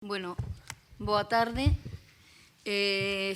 Bueno, boa tarde.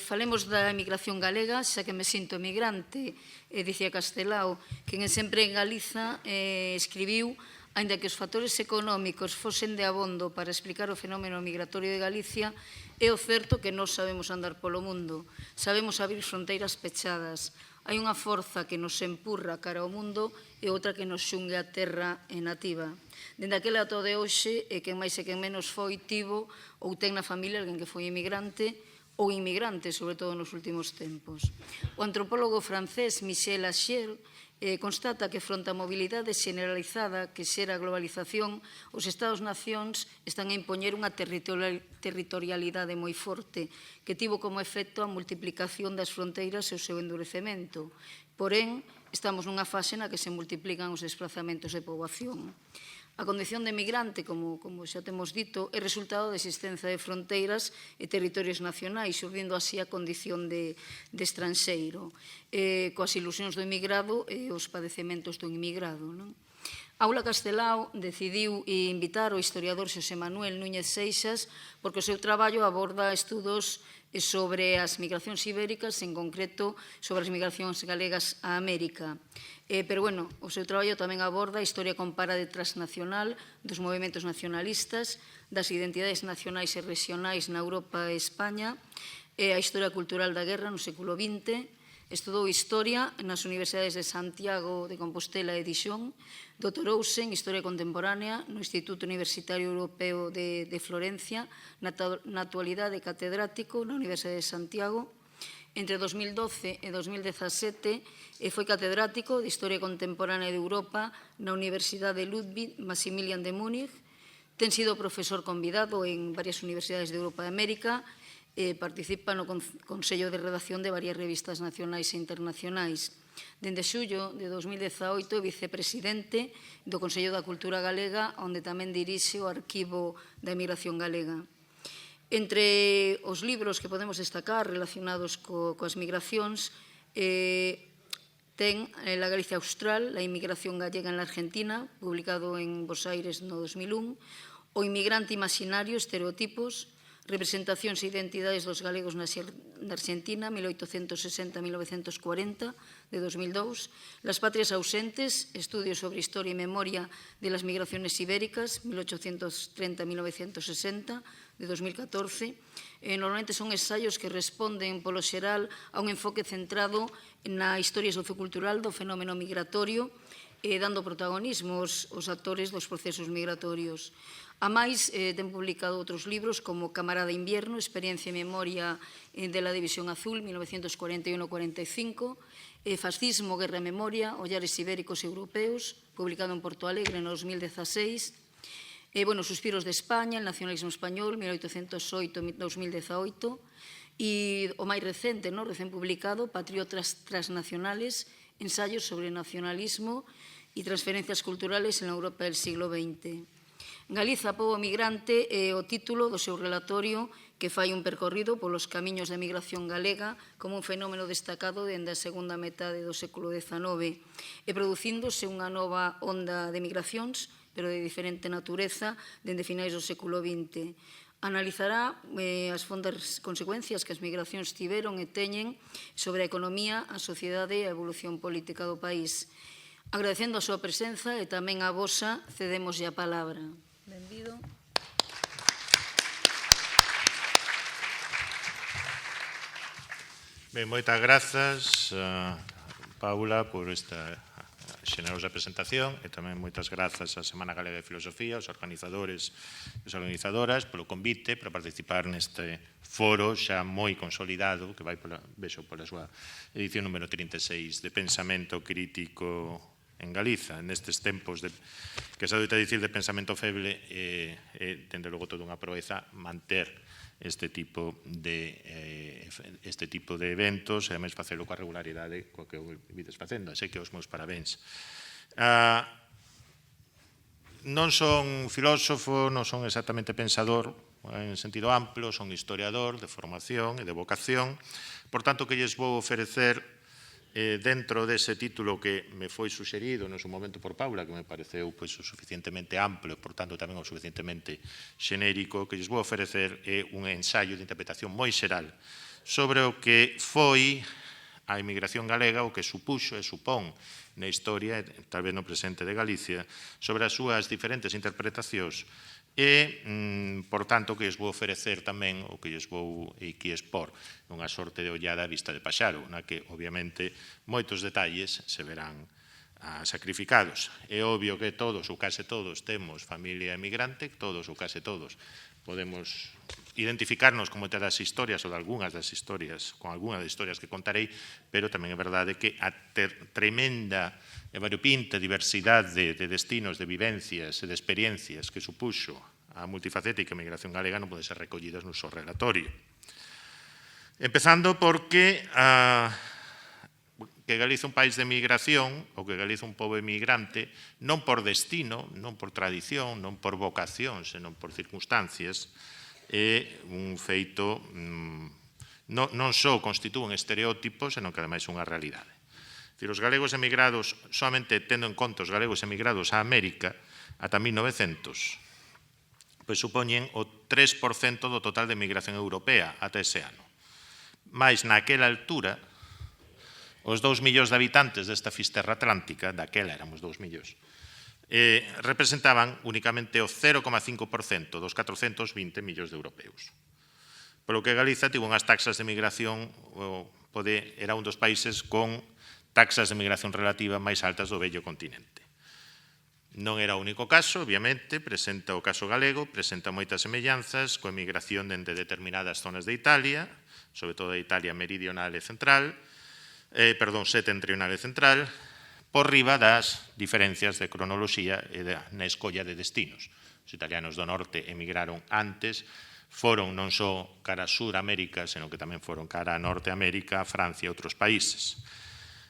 Falemos da emigración galega, xa que me sinto emigrante, dicía Castelao, que sempre en Galiza escribiu, aínda que os factores económicos fosen de abondo para explicar o fenómeno migratorio de Galicia, é o certo que nós sabemos andar polo mundo, sabemos abrir fronteiras pechadas. Hai unha forza que nos empurra cara ao mundo e outra que nos xungue a terra nativa. Dende aquele ato de hoxe, quen máis e quen menos foi, tivo ou ten na familia alguén que foi emigrante ou inmigrante, sobre todo nos últimos tempos. O antropólogo francés Michel Achille constata que fronte á mobilidade generalizada que xera a globalización, os Estados-nacións están a impoñer unha territorialidade moi forte que tivo como efecto a multiplicación das fronteiras e o seu endurecemento. Porén, estamos nunha fase na que se multiplican os desplazamentos de poboación. A condición de migrante, como xa temos dito, é resultado da existencia de fronteiras e territorios nacionais, xurdindo así a condición de estranxeiro, coas ilusións do emigrado e os padecementos do inmigrado. Aula Castelao decidiu invitar o historiador Xosé Manuel Núñez Seixas porque o seu traballo aborda estudos sobre as migracións ibéricas, en concreto sobre as migracións galegas a América. Pero, bueno, o seu traballo tamén aborda a historia comparada e transnacional dos movimentos nacionalistas, das identidades nacionais e regionais na Europa e España, a historia cultural da guerra no século XX, estudou Historia nas Universidades de Santiago de Compostela e Dijon, doutorouse en Historia Contemporánea no Instituto Universitario Europeo de Florencia, na actualidade catedrático na Universidade de Santiago. Entre 2012 e 2017 foi catedrático de Historia Contemporánea de Europa na Universidade Ludwig Maximilian de Múnich. Ten sido profesor convidado en varias universidades de Europa e América, participa no Consello de Redacción de varias revistas nacionais e internacionais. Dende xullo de 2018 é vicepresidente do Consello da Cultura Galega, onde tamén dirixe o Arquivo da Emigración Galega. Entre os libros que podemos destacar relacionados coas migracións, ten La Galicia Austral, la inmigración gallega en la Argentina, publicado en Bos Aires no 2001, O inmigrante imaginario, estereotipos, representacións e identidades dos galegos na Argentina, 1860-1940, de 2002, Las patrias ausentes, estudios sobre historia e memoria de las migraciones ibéricas, 1830-1960, de 2014. Normalmente son ensaios que responden, polo xeral, a un enfoque centrado na historia sociocultural do fenómeno migratorio, dando protagonismo aos actores dos procesos migratorios. A máis, ten publicado outros libros como Camarada Invierno, Experiencia e Memoria de la División Azul, 1941-45, Fascismo, Guerra e Memoria, Ollares Ibéricos e Europeos, publicado en Porto Alegre no 2016, Suspiros de España, El nacionalismo español, 1808-2018, e o máis recente, recén publicado, Patriotas transnacionales, ensayos sobre nacionalismo e transferencias culturales en la Europa del siglo XX. Galiza, pobo migrante, é o título do seu relatorio que fai un percorrido polos camiños da migración galega como un fenómeno destacado dende a segunda metade do século XIX e producíndose unha nova onda de migracións, pero de diferente natureza, dende finais do século XX. Analizará as fondas consecuencias que as migracións tiveron e teñen sobre a economía, a sociedade e a evolución política do país. Agradecendo a súa presenza e tamén a vosa, cedémoslle a palabra. Benvido. Ben, moitas grazas, Paula, por esta xenerosa presentación e tamén moitas grazas á Semana Galega de Filosofía, aos organizadores e as organizadoras polo convite para participar neste foro xa moi consolidado que vai vexo pola súa edición número 36 de pensamento crítico en Galiza, nestes tempos que se adoita dicir de pensamento feble dende logo toda unha proeza manter este tipo de eventos e ademais facelo coa regularidade coa que o vides facendo, así que os meus parabéns. Non son filósofo, non son exactamente pensador en sentido amplo, son historiador de formación e de vocación, por tanto que lles vou oferecer dentro dese título que me foi suxerido no seu momento por Paula, que me pareceu o suficientemente amplo e, por tanto, tamén o suficientemente xenérico, que lles vou ofrecer é un ensaio de interpretación moi xeral sobre o que foi a emigración galega, o que supuxo e supón na historia, tal vez no presente de Galicia, sobre as súas diferentes interpretacións e, por tanto, que lles vou ofrecer tamén o que lles vou aquí expor unha sorte de ollada a vista de paxaro, na que, obviamente, moitos detalles se verán sacrificados. É obvio que todos, ou case todos, temos familia emigrante, todos ou case todos podemos identificarnos con moitas das historias ou de algunhas das historias, con algunhas das historias que contarei, pero tamén é verdade que a tremenda e variopinta diversidade de destinos, de vivencias e de experiencias que supuxo a multifacética migración galega non pode ser recollidas no seu relatorio. Empezando porque que Galiza é un país de migración, ou que Galiza é un pobo emigrante, non por destino, non por tradición, non por vocación, senón por circunstancias, é un feito non só constitúe un estereótipo, senón que ademais é unha realidade. Os galegos emigrados, solamente tendo en conta os galegos emigrados a América, ata 1900, pois supoñen o 3% do total de emigración europea ata ese ano. Mais naquela altura, os 2 millóns de habitantes desta fisterra atlántica, daquela éramos 2 millóns, representaban únicamente o 0,5% dos 420 millóns de europeos. Polo que Galiza tivo unhas taxas de migración, era un dos países con taxas de migración relativa máis altas do vello continente. Non era o único caso, obviamente, presenta o caso galego, presenta moitas semellanzas coa emigración dende determinadas zonas de Italia, sobre todo de Italia meridional e central, setentrional e central, por riba das diferencias de cronoloxía e na escolla de destinos. Os italianos do norte emigraron antes, foron non só cara a Suramérica, senón que tamén foron cara a Norteamérica, a Francia e outros países.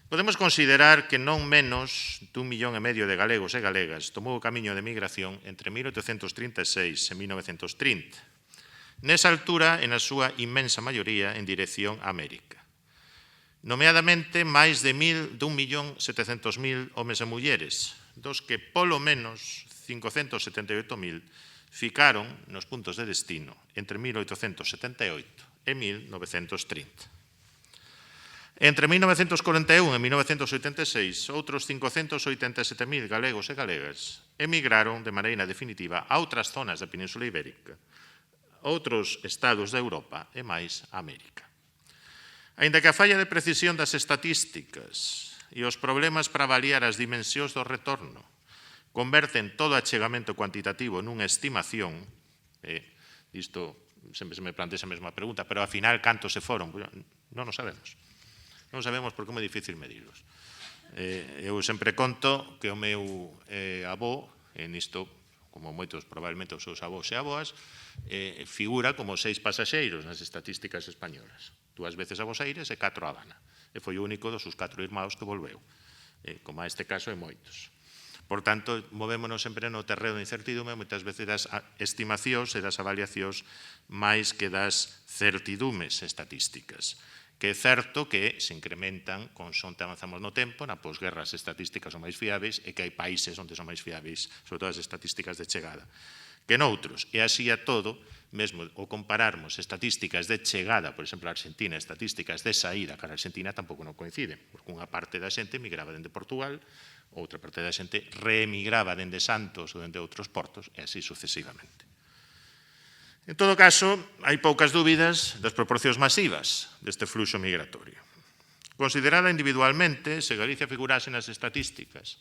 Podemos considerar que non menos dun 1,5 millón de galegos e galegas tomou o camiño de migración entre 1836 e 1930. Nesa altura, en a súa inmensa maioría, en dirección a América. Nomeadamente, máis de 1.700.000 homes e mulleres, dos que polo menos 578.000 ficaron nos puntos de destino entre 1878 e 1930. Entre 1941 e 1986, outros 587.000 galegos e galegas emigraron de maneira definitiva a outras zonas da Península Ibérica, outros estados da Europa e máis a América. Aínda que a falla de precisión das estatísticas e os problemas para avaliar as dimensións do retorno converten todo achegamento cuantitativo nunha estimación, isto sempre se me plantea a mesma pregunta, pero ao final cantos se foron? Non o sabemos. Non sabemos porque é moi difícil medirlos. Eu sempre conto que o meu avó, en isto, como moitos probablemente os seus avós e avoas, figura como 6 pasaxeiros nas estatísticas españolas. 2 veces a Bos Aires e 4 a Habana. E foi o único dos seus 4 irmãos que volveu. Como a este caso, é moitos. Por tanto, movémonos sempre no terreo de incertidume, moitas veces das estimacións e das avaliacións máis que das certidumes estatísticas. Que é certo que se incrementan consonte avanzamos no tempo, na posguerra as estatísticas son máis fiables e que hai países onde son máis fiables, sobre todo as estatísticas de chegada, que noutros. E así a todo, mesmo o compararmos estatísticas de chegada, por exemplo, a Argentina, estatísticas de saída cara a Argentina tampouco non coinciden, porque unha parte da xente emigraba dende Portugal, outra parte da xente reemigraba dende Santos ou dende outros portos, e así sucesivamente. En todo caso, hai poucas dúbidas das proporcións masivas deste fluxo migratorio. Considerada individualmente, se Galicia figurase nas estatísticas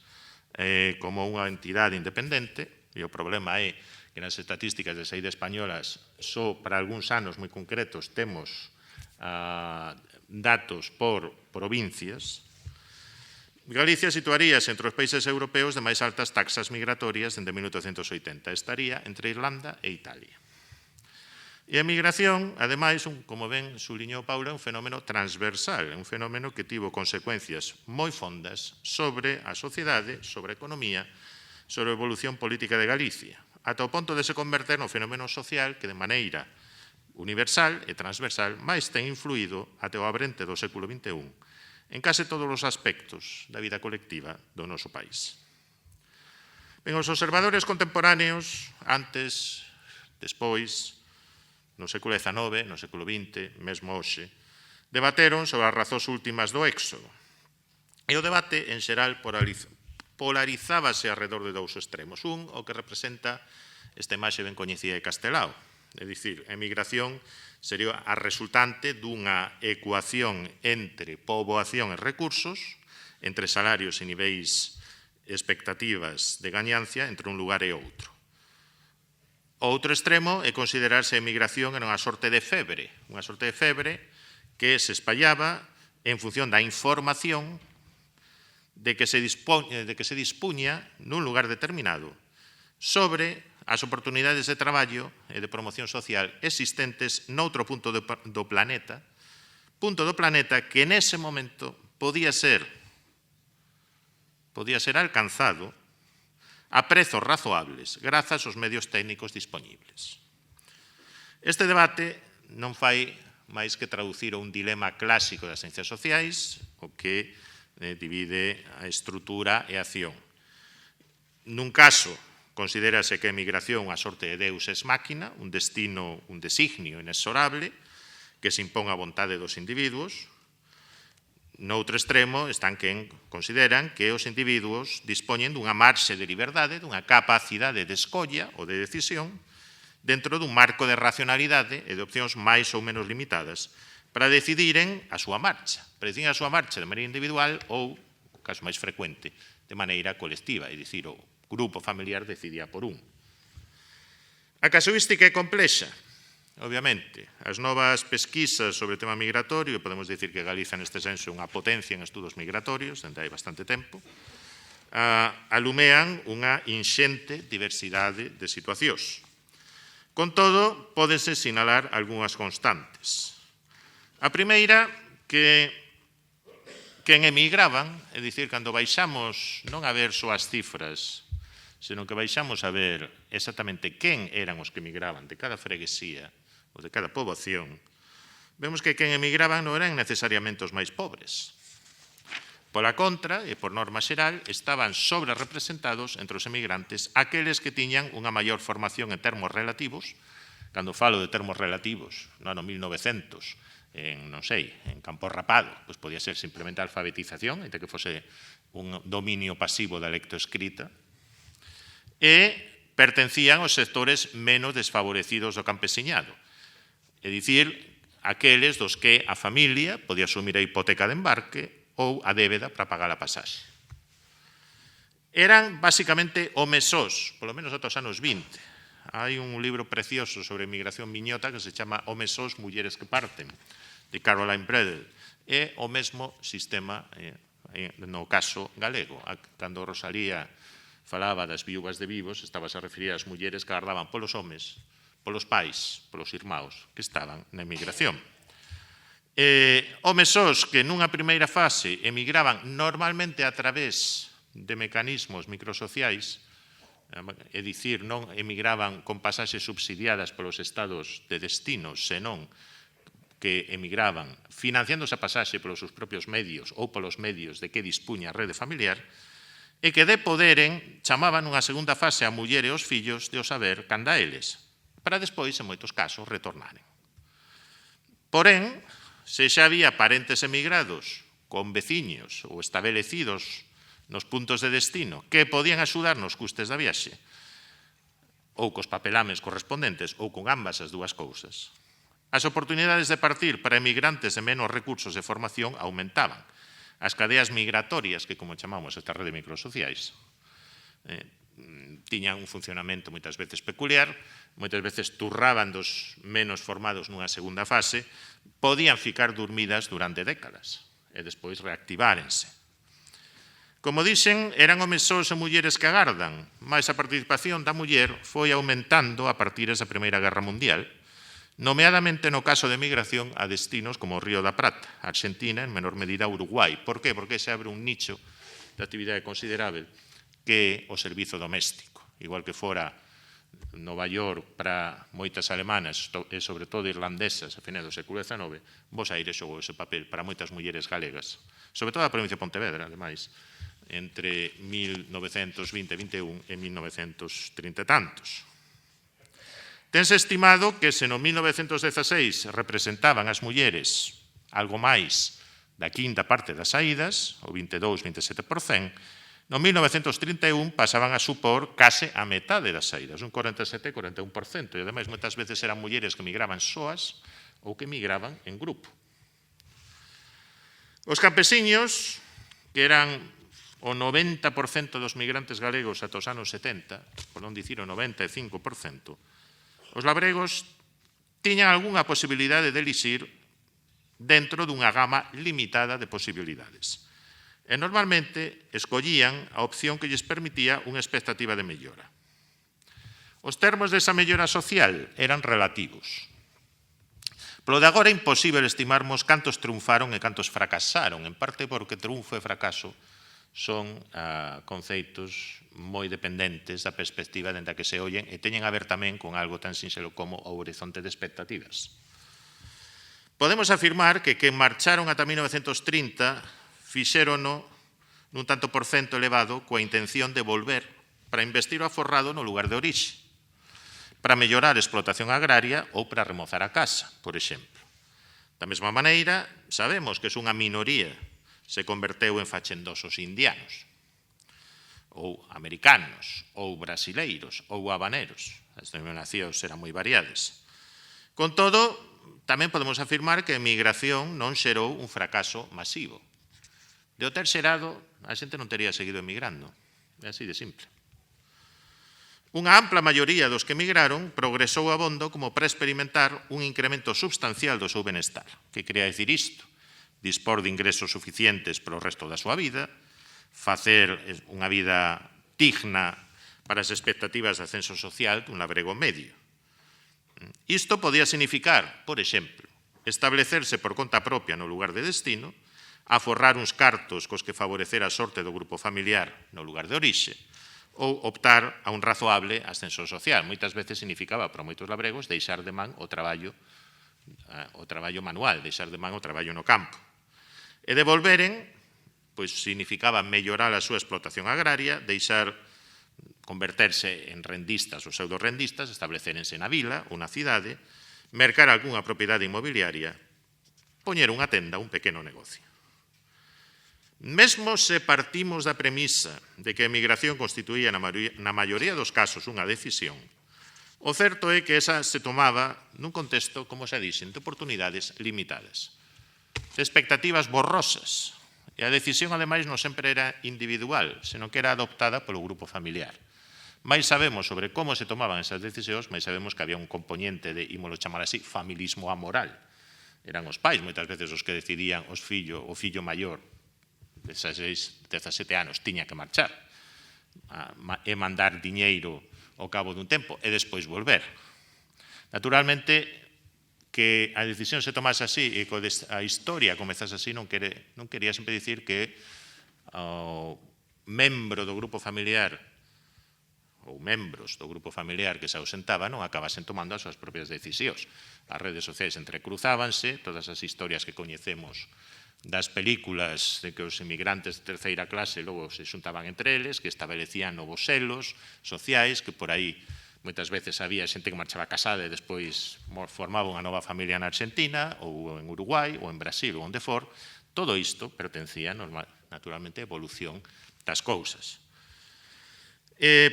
como unha entidade independente, e o problema é que nas estatísticas de saída españolas só para algúns anos moi concretos temos datos por provincias, Galicia situaríase entre os países europeos de máis altas taxas migratorias dende 1880. Estaría entre Irlanda e Italia. E a migración, ademais, como ben suliñou Paula, é un fenómeno transversal, é un fenómeno que tivo consecuencias moi fondas sobre a sociedade, sobre a economía, sobre a evolución política de Galicia, ata o punto de se converter no fenómeno social que de maneira universal e transversal máis ten influído até o abrente do século XXI en case todos os aspectos da vida colectiva do noso país. Ben, os observadores contemporáneos, antes, despois, no século XIX, no século XX, mesmo hoxe, debateron sobre as razóns últimas do éxodo. E o debate, en xeral, polarizábase alrededor de dous extremos. Un, o que representa esta imaxe ben coñecida de Castelao, é dicir, a emigración sería a resultante dunha ecuación entre poboación e recursos, entre salarios e niveis expectativas de gañancia entre un lugar e outro. O outro extremo é considerarse a emigración era unha sorte de febre que se espallaba en función da información de que se dispuña nun lugar determinado sobre as oportunidades de traballo e de promoción social existentes noutro punto do planeta que nese momento podía ser alcanzado a prezos razoables grazas aos medios técnicos dispoñibles. Este debate non fai máis que traducir un dilema clásico das ciencias sociais, o que divide a estrutura e a acción. Nun caso, considérase que a emigración a sorte de Deus ex máquina, un designio inexorable que se impón á vontade dos individuos. Noutro extremo están quen consideran que os individuos dispoñen dunha marxe de liberdade, dunha capacidade de escolla ou de decisión dentro dun marco de racionalidade e de opcións máis ou menos limitadas para decidiren a súa marcha, de maneira individual ou, o caso máis frecuente, de maneira colectiva, é dicir, o grupo familiar decidía por un. A casuística é complexa, obviamente. As novas pesquisas sobre o tema migratorio, podemos dicir que Galiza neste senso é unha potencia en estudos migratorios, dende hai bastante tempo, alumean unha inxente diversidade de situacións. Con todo, pódense sinalar algunhas constantes. A primeira, que quen emigraban, é dicir, cando baixamos non a ver só as cifras, senón que baixamos a ver exactamente quen eran os que emigraban de cada freguesía ou de cada poboación, vemos que quen emigraban non eran necesariamente os máis pobres. Pola contra, e por norma xeral, estaban sobre-representados entre os emigrantes aqueles que tiñan unha maior formación en termos relativos. Cando falo de termos relativos, no ano 1900, en Campo Rapado, pois podía ser simplemente a alfabetización, entre que fose un dominio pasivo da lectoescrita, e pertencían aos sectores menos desfavorecidos do campesiñado, é dicir, aqueles dos que a familia podía asumir a hipoteca de embarque ou a débeda para pagar a pasaxe. Eran basicamente homes sós, polo menos ata os anos 20. Hai un libro precioso sobre emigración miñota que se chama Homes sós, mulleres que parten, de Caroline Bredel. É o mesmo sistema no caso galego. Cando Rosalía falaba das viúvas de vivos, estabas a referir ás mulleres que agardaban polos homes, polos pais, polos irmãos que estaban na emigración. Homes sós que nunha primeira fase emigraban normalmente a través de mecanismos microsociais, é dicir, non emigraban con pasaxes subsidiadas polos estados de destino, senón que emigraban financiándose a pasaxe polos seus propios medios ou polos medios de que dispuña a rede familiar, e que de poderen chamaban unha segunda fase a muller e os fillos de o saber canda eles, para despois, en moitos casos, retornaren. Porén, se xa había parentes emigrados con veciños ou establecidos nos puntos de destino que podían axudar nos custes da viaxe, ou cos papelames correspondentes, ou con ambas as dúas cousas, as oportunidades de partir para emigrantes de menos recursos de formación aumentaban. As cadeas migratorias, que como chamamos esta rede de microsociais, tiñan un funcionamento moitas veces peculiar, moitas veces turraban dos menos formados nunha segunda fase, podían ficar dormidas durante décadas e despois reactivárense. Como dixen, eran homes sós e mulleres que agardan, mais a participación da muller foi aumentando a partir da Primeira Guerra Mundial, nomeadamente no caso de migración a destinos como o Río da Prata, Argentina, en menor medida Uruguai. Por qué? Porque se abre un nicho de actividade considerável que o servizo doméstico, igual que fora Nova York para moitas alemanas e sobre todo irlandesas a finais do século XIX, Bos Aires xogou ese papel para moitas mulleres galegas, sobre todo a provincia de Pontevedra, ademais, entre 1920-21 e 1930 e tantos. Tense estimado que se no 1916 representaban as mulleres algo máis da quinta parte das saídas, o 22-27%, no 1931 pasaban a supor case a metade das saídas, un 47-41%, e ademais moitas veces eran mulleres que migraban soas ou que migraban en grupo. Os campesiños, que eran o 90% dos migrantes galegos ata os anos 70, por non dicir o 95%, os labregos tiñan algunha posibilidade de elixir dentro dunha gama limitada de posibilidades. E normalmente escollían a opción que lles permitía unha expectativa de mellora. Os termos desa mellora social eran relativos. Polo de agora é imposible estimarmos cantos triunfaron e cantos fracasaron, en parte porque triunfo e fracaso son conceitos moi dependentes da perspectiva dentro a que se ollen e teñen a ver tamén con algo tan sinxelo como o horizonte de expectativas. Podemos afirmar que quen marcharon ata 1930 fixérono nun tanto por cento elevado coa intención de volver para investir o aforrado no lugar de orixe, para mellorar a explotación agraria ou para remozar a casa, por exemplo. Da mesma maneira, sabemos que unha minoría se converteu en fachendosos indianos, ou americanos, ou brasileiros, ou habaneros. As denominacións eran moi variadas. Con todo, tamén podemos afirmar que a emigración non xerou un fracaso masivo. De o ter xerado, a xente non tería seguido emigrando. É así de simple. Unha ampla maioría dos que emigraron progresou abondo como para experimentar un incremento substancial do seu benestar. Que quería dicir isto? Dispor de ingresos suficientes para o resto da súa vida, facer unha vida digna para as expectativas de ascenso social dun labrego medio. Isto podía significar, por exemplo, establecerse por conta propia no lugar de destino, aforrar uns cartos cos que favorecer a sorte do grupo familiar no lugar de orixe, ou optar a un razoable ascenso social. Moitas veces significaba para moitos labregos deixar de man o traballo manual, deixar de man o traballo no campo. E devolveren, pois significaba mellorar a súa explotación agraria, converterse en rendistas ou pseudo-rendistas, establecérense na vila ou na cidade, mercar algunha propiedade inmobiliaria, poñer unha tenda, un pequeno negocio. Mesmo se partimos da premisa de que a emigración constituía na maioría dos casos unha decisión, o certo é que esa se tomaba nun contexto, como se dixen, de oportunidades limitadas, de expectativas borrosas, e a decisión, ademais, non sempre era individual, senón que era adoptada polo grupo familiar. Mais sabemos sobre como se tomaban esas decisións, mais sabemos que había un componente de, ímolo chamar así, familismo amoral. Eran os pais, moitas veces, os que decidían o fillo maior, de 16, 17 anos, tiña que marchar e mandar diñeiro ao cabo dun tempo e despois volver. Naturalmente, que a decisión se tomase así e que a historia comezase así non quería sempre dicir que o membro do grupo familiar ou membros do grupo familiar que se ausentaba non acabasen tomando as súas propias decisións. As redes sociais entrecruzábanse, todas as historias que coñecemos das películas de que os emigrantes de terceira clase logo se xuntaban entre eles, que establecían novos selos sociais, que por aí moitas veces había xente que marchaba casada e despois formaba unha nova familia na Argentina, ou en Uruguai, ou en Brasil, ou onde for. Todo isto pertencía naturalmente á evolución das cousas.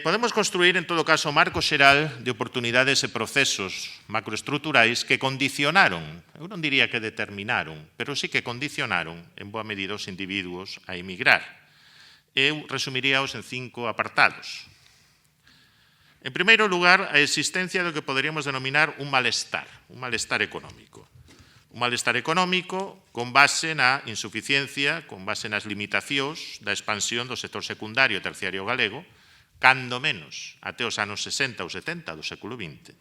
Podemos construir, en todo caso, o marco xeral de oportunidades e procesos macroestruturais que condicionaron, eu non diría que determinaron, pero sí que condicionaron en boa medida os individuos a emigrar. Eu resumiríaos en 5 apartados. En primeiro lugar, a existencia do que poderíamos denominar un malestar económico. Un malestar económico con base na insuficiencia, con base nas limitacións da expansión do sector secundario e terciario galego, cando menos até os anos 60 ou 70 do século XX,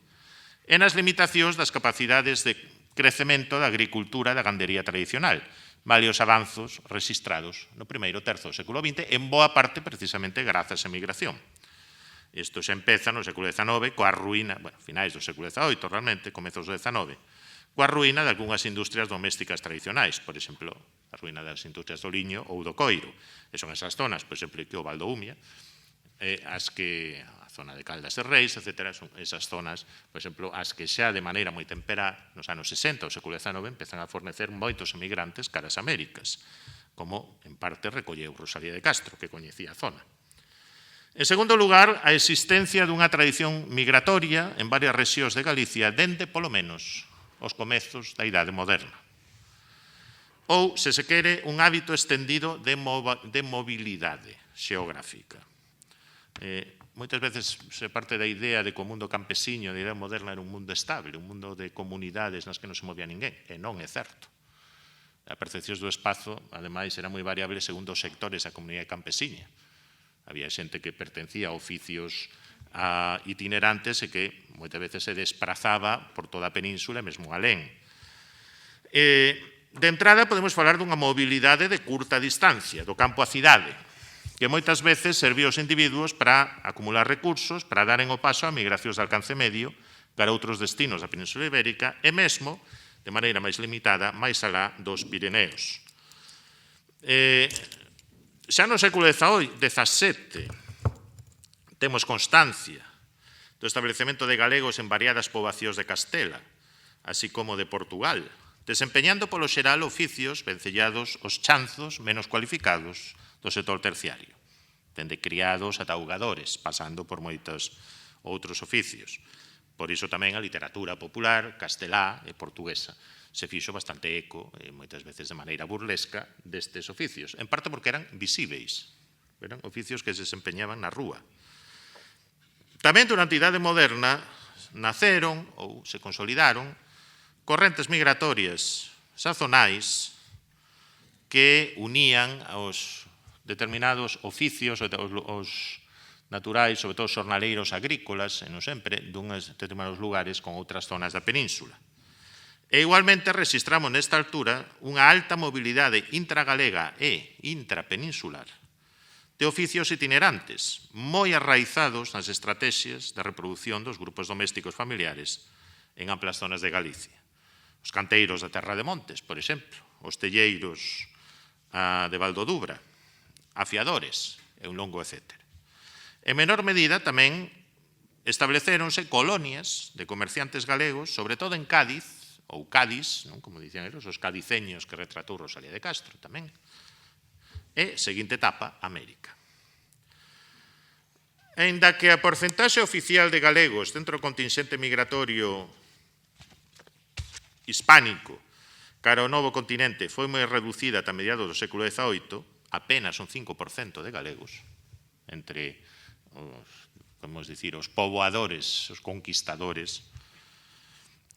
e nas limitacións das capacidades de crecemento da agricultura e da gandería tradicional, vale os avanzos registrados no primeiro terzo do século XX, en boa parte precisamente grazas á emigración. Isto xa empeza no século XIX coa ruína, finais do século XVIII realmente, comezos do XIX, coa ruína de algunhas industrias domésticas tradicionais, por exemplo, a ruína das industrias do liño ou do coiro. E son esas zonas, por exemplo, que o Val do Umia, as que a zona de Caldas de Reis, etc., son esas zonas, por exemplo, as que xa de maneira moi temperá nos anos 60 do século XIX empezan a fornecer moitos emigrantes caras Américas, como en parte recolleu Rosalía de Castro, que coñecía a zona. En segundo lugar, a existencia dunha tradición migratoria en varias rexións de Galicia dende, polo menos, os comezos da Idade Moderna. Ou, se se quere, un hábito extendido de mobilidade xeográfica. Moitas veces se parte da idea de que o mundo campesiño da Idade Moderna era un mundo estable, un mundo de comunidades nas que non se movía ninguén, e non é certo. A percepción do espazo, ademais, era moi variable segundo os sectores da comunidade campesiña. Había xente que pertencía a oficios itinerantes e que moitas veces se desprazaba por toda a península e mesmo alén. De entrada, podemos falar dunha mobilidade de curta distancia, do campo á cidade, que moitas veces servía aos individuos para acumular recursos, para daren o paso a migracións de alcance medio para outros destinos da Península Ibérica e mesmo, de maneira máis limitada, máis alá dos Pirineos. Xa no século XVII temos constancia do establecemento de galegos en variadas poboacións de Castela, así como de Portugal, desempeñando polo xeral oficios vencellados os chanzos menos cualificados do sector terciario, dende criados ata augadores, pasando por moitos outros oficios. Por iso tamén a literatura popular castelá e portuguesa se fixo bastante eco, moitas veces de maneira burlesca, destes oficios, en parte porque eran visíveis, eran oficios que se desempeñaban na rúa. Tamén durante a Idade Moderna naceron ou se consolidaron correntes migratorias sazonais que unían aos determinados oficios, os naturais, sobre todo os xornaleiros agrícolas, e non sempre, dunhas determinados lugares con outras zonas da península. E igualmente registramos nesta altura unha alta mobilidade intragalega e intrapeninsular de oficios itinerantes, moi arraizados nas estrategias de reproducción dos grupos domésticos familiares en amplas zonas de Galicia. Os canteiros da Terra de Montes, por exemplo, os telleiros de Valdodubra, afiadores e un longo etcétera. En menor medida tamén establecéronse colonias de comerciantes galegos, sobre todo en Cádiz, ou Cádiz, como dicían eles, os cadiceños que retratou Rosalía de Castro tamén. E, seguinte etapa, América. Aínda que a porcentaxe oficial de galegos dentro do contingente migratorio hispánico cara ao novo continente foi moi reducida ata mediados do século XVIII, apenas un 5% de galegos, entre os poboadores, os conquistadores.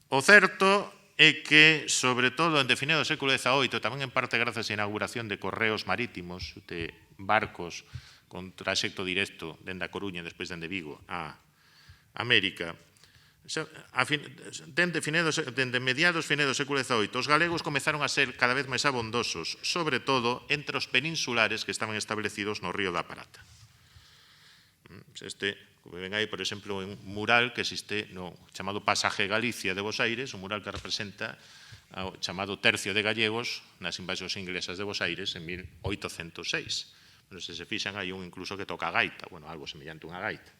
O certo é que, sobre todo, en definido do século XVIII, tamén en parte grazas á inauguración de correos marítimos, de barcos con traxecto directo dende a Coruña e despois dende Vigo a América, dende mediados do século XVIII, os galegos comezaron a ser cada vez máis abondosos, sobre todo entre os peninsulares que estaban establecidos no Río da Prata. Como ven aí, por exemplo, un mural que existe no chamado Pasaje Galicia de Bos Aires, un mural que representa o chamado Tercio de Gallegos nas invasións inglesas de Bos Aires en 1806. Pero se fixan, hai un incluso que toca a gaita, algo semellante a unha gaita.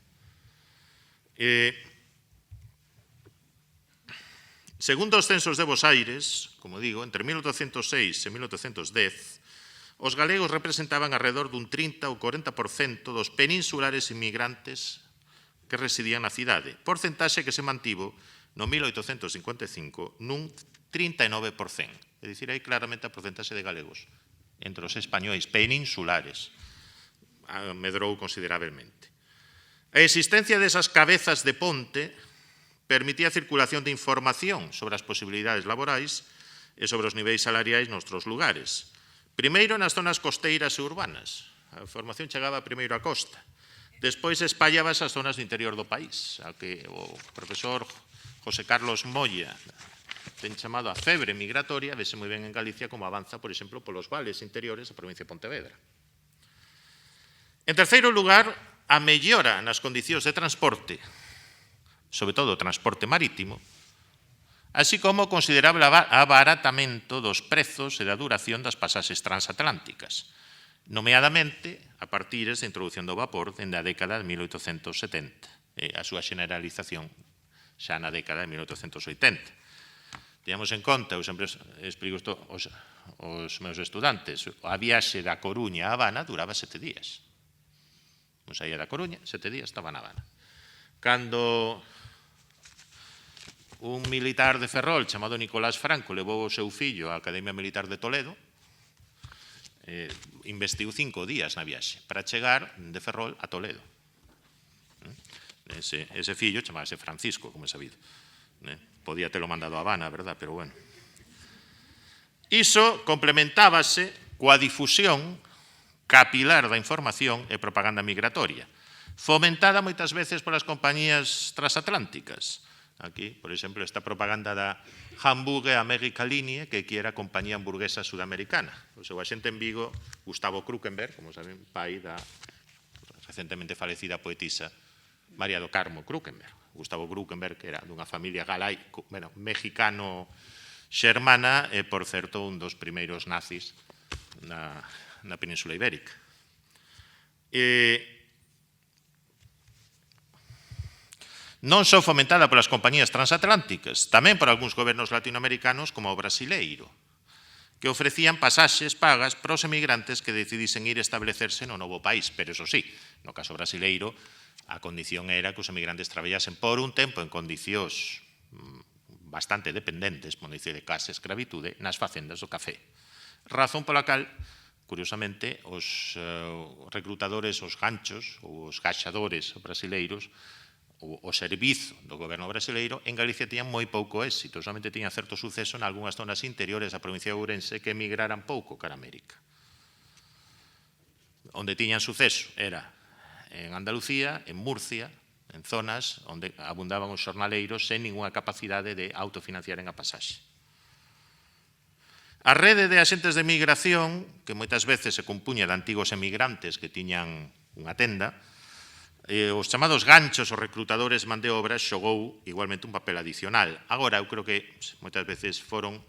Segundo os censos de Bos Aires, como digo, entre 1806 e 1810, os galegos representaban alrededor dun 30 ou 40% dos peninsulares inmigrantes que residían na cidade, porcentaxe que se mantivo no 1855 nun 39%. É dicir, hai claramente a porcentaxe de galegos entre os españois peninsulares medrou considerablemente. A existencia desas cabezas de ponte permitía a circulación de información sobre as posibilidades laborais e sobre os niveis salariais noutros lugares. Primeiro nas zonas costeiras e urbanas. A información chegaba primeiro á costa. Despois espallábase as zonas do interior do país, a que o profesor José Carlos Moya ten chamado a febre migratoria, vese moi ben en Galicia como avanza, por exemplo, polos vales interiores da provincia de Pontevedra. En terceiro lugar, a mellora nas condicións de transporte, sobre todo o transporte marítimo, así como o considerable abaratamento dos prezos e da duración das pasaxes transatlánticas, nomeadamente a partir da introducción do vapor dende a década de 1870 e a súa generalización xa na década de 1880. Teñamos en conta, eu sempre explico isto aos meus estudantes, a viaxe da Coruña a Habana duraba 7 días. Non saía da Coruña, 7 días estaba na Habana. Cando un militar de Ferrol chamado Nicolás Franco levou o seu fillo á Academia Militar de Toledo, investiu 5 días na viaxe para chegar de Ferrol a Toledo. Ese fillo chamábase Francisco, como é sabido. Podía telo mandado a Habana, verdad? Pero bueno. Iso complementábase coa difusión capilar da información e propaganda migratoria, fomentada moitas veces polas compañías transatlánticas. Aquí, por exemplo, esta propaganda da Hamburger America Linie, que era a compañía hamburguesa sudamericana. O seu axente en Vigo, Gustavo Krukenberg, como saben, pai da recentemente falecida poetisa María do Carmo Krukenberg. Gustavo Krukenberg, que era dunha familia mexicano-xermana, e, por certo, un dos primeiros nazis na Península Ibérica. Non só fomentada polas compañías transatlánticas, tamén por algúns gobernos latinoamericanos como o brasileiro, que ofrecían pasaxes pagas para os emigrantes que decidisen ir establecerse no novo país. Pero, eso sí, no caso brasileiro, a condición era que os emigrantes traballasen por un tempo en condicións bastante dependentes, por dicir de case escravitude, nas facendas do café. Razón pola cal, curiosamente, os reclutadores, os ganchos, ou os gaxadores brasileiros, o servizo do goberno brasileiro en Galicia tiñan moi pouco éxito, solamente tiñan certo suceso en algunhas zonas interiores da provincia de Ourense que emigraran pouco cara a América. Onde tiñan suceso era en Andalucía, en Murcia, en zonas onde abundaban os xornaleiros sen ninguna capacidade de autofinanciaren a pasaxe. A rede de axentes de migración, que moitas veces se compuña de antigos emigrantes que tiñan unha tenda, os chamados ganchos, os reclutadores man de obra, xogou igualmente un papel adicional. Agora, eu creo que moitas veces foron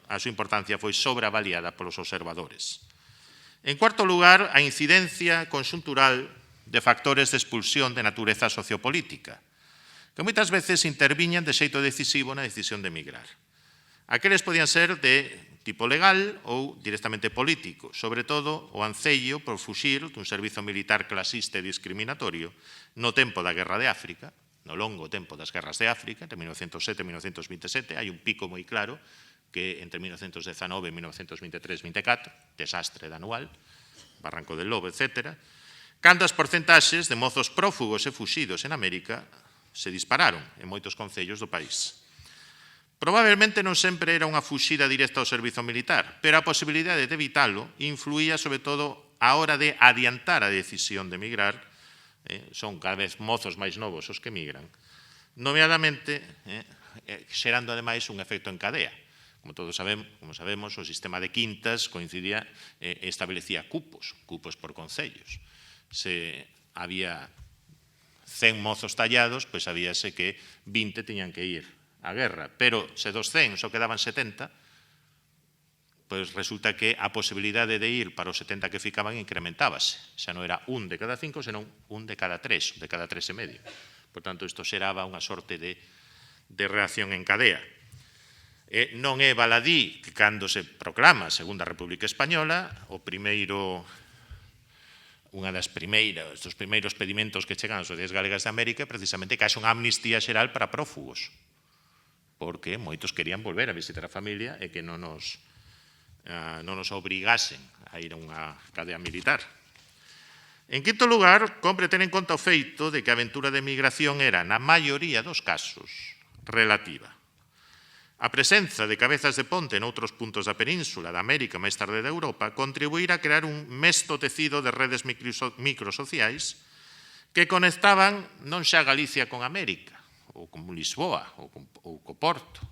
a súa importancia foi sobreavaliada polos observadores. En cuarto lugar, a incidencia conxuntural de factores de expulsión de natureza sociopolítica, que moitas veces interviñan de xeito decisivo na decisión de emigrar. Aqueles podían ser de tipo legal ou directamente político, sobre todo o ancello por fuxir dun servizo militar clasista e discriminatorio no tempo da Guerra de África, no longo tempo das guerras de África, entre 1907 e 1927, hai un pico moi claro que entre 1919 e 1923-24, desastre da anual, Barranco del Lobo, etc., cando as porcentaxes de mozos prófugos e fuxidos en América se dispararon en moitos concellos do país. Probablemente non sempre era unha fuxida directa ao servizo militar, pero a posibilidade de evitalo influía sobre todo a hora de adiantar a decisión de emigrar. Son cada vez mozos máis novos os que emigran, nomeadamente xerando ademais un efecto en cadea. Como todos sabemos, o sistema de quintas coincidía e establecía cupos por concellos. Se había 100 mozos tallados, pois sabíase que 20 tiñan que ir a guerra, pero se dos 100 só quedaban 70, pois resulta que a posibilidade de ir para os 70 que ficaban incrementábase. Xa non era un de cada 5, senón un de cada 3, de cada 3 e medio. Por tanto, isto xeraba unha sorte de reacción en cadea. Non é baladí que cando se proclama a Segunda República Española, dos primeiros pedimentos que chegan ás sociedades galegas de América é precisamente que haxa unha amnistía xeral para prófugos, porque moitos querían volver a visitar a familia e que non nos obrigasen a ir a unha cadea militar. En quinto lugar, compre ter en conta o feito de que a aventura de emigración era, na maioría dos casos, relativa. A presenza de cabezas de ponte noutros puntos da península, da América, máis tarde da Europa, contribuíra a crear un mesto tecido de redes microsociais que conectaban non xa Galicia con América, ou con Lisboa, ou co Porto,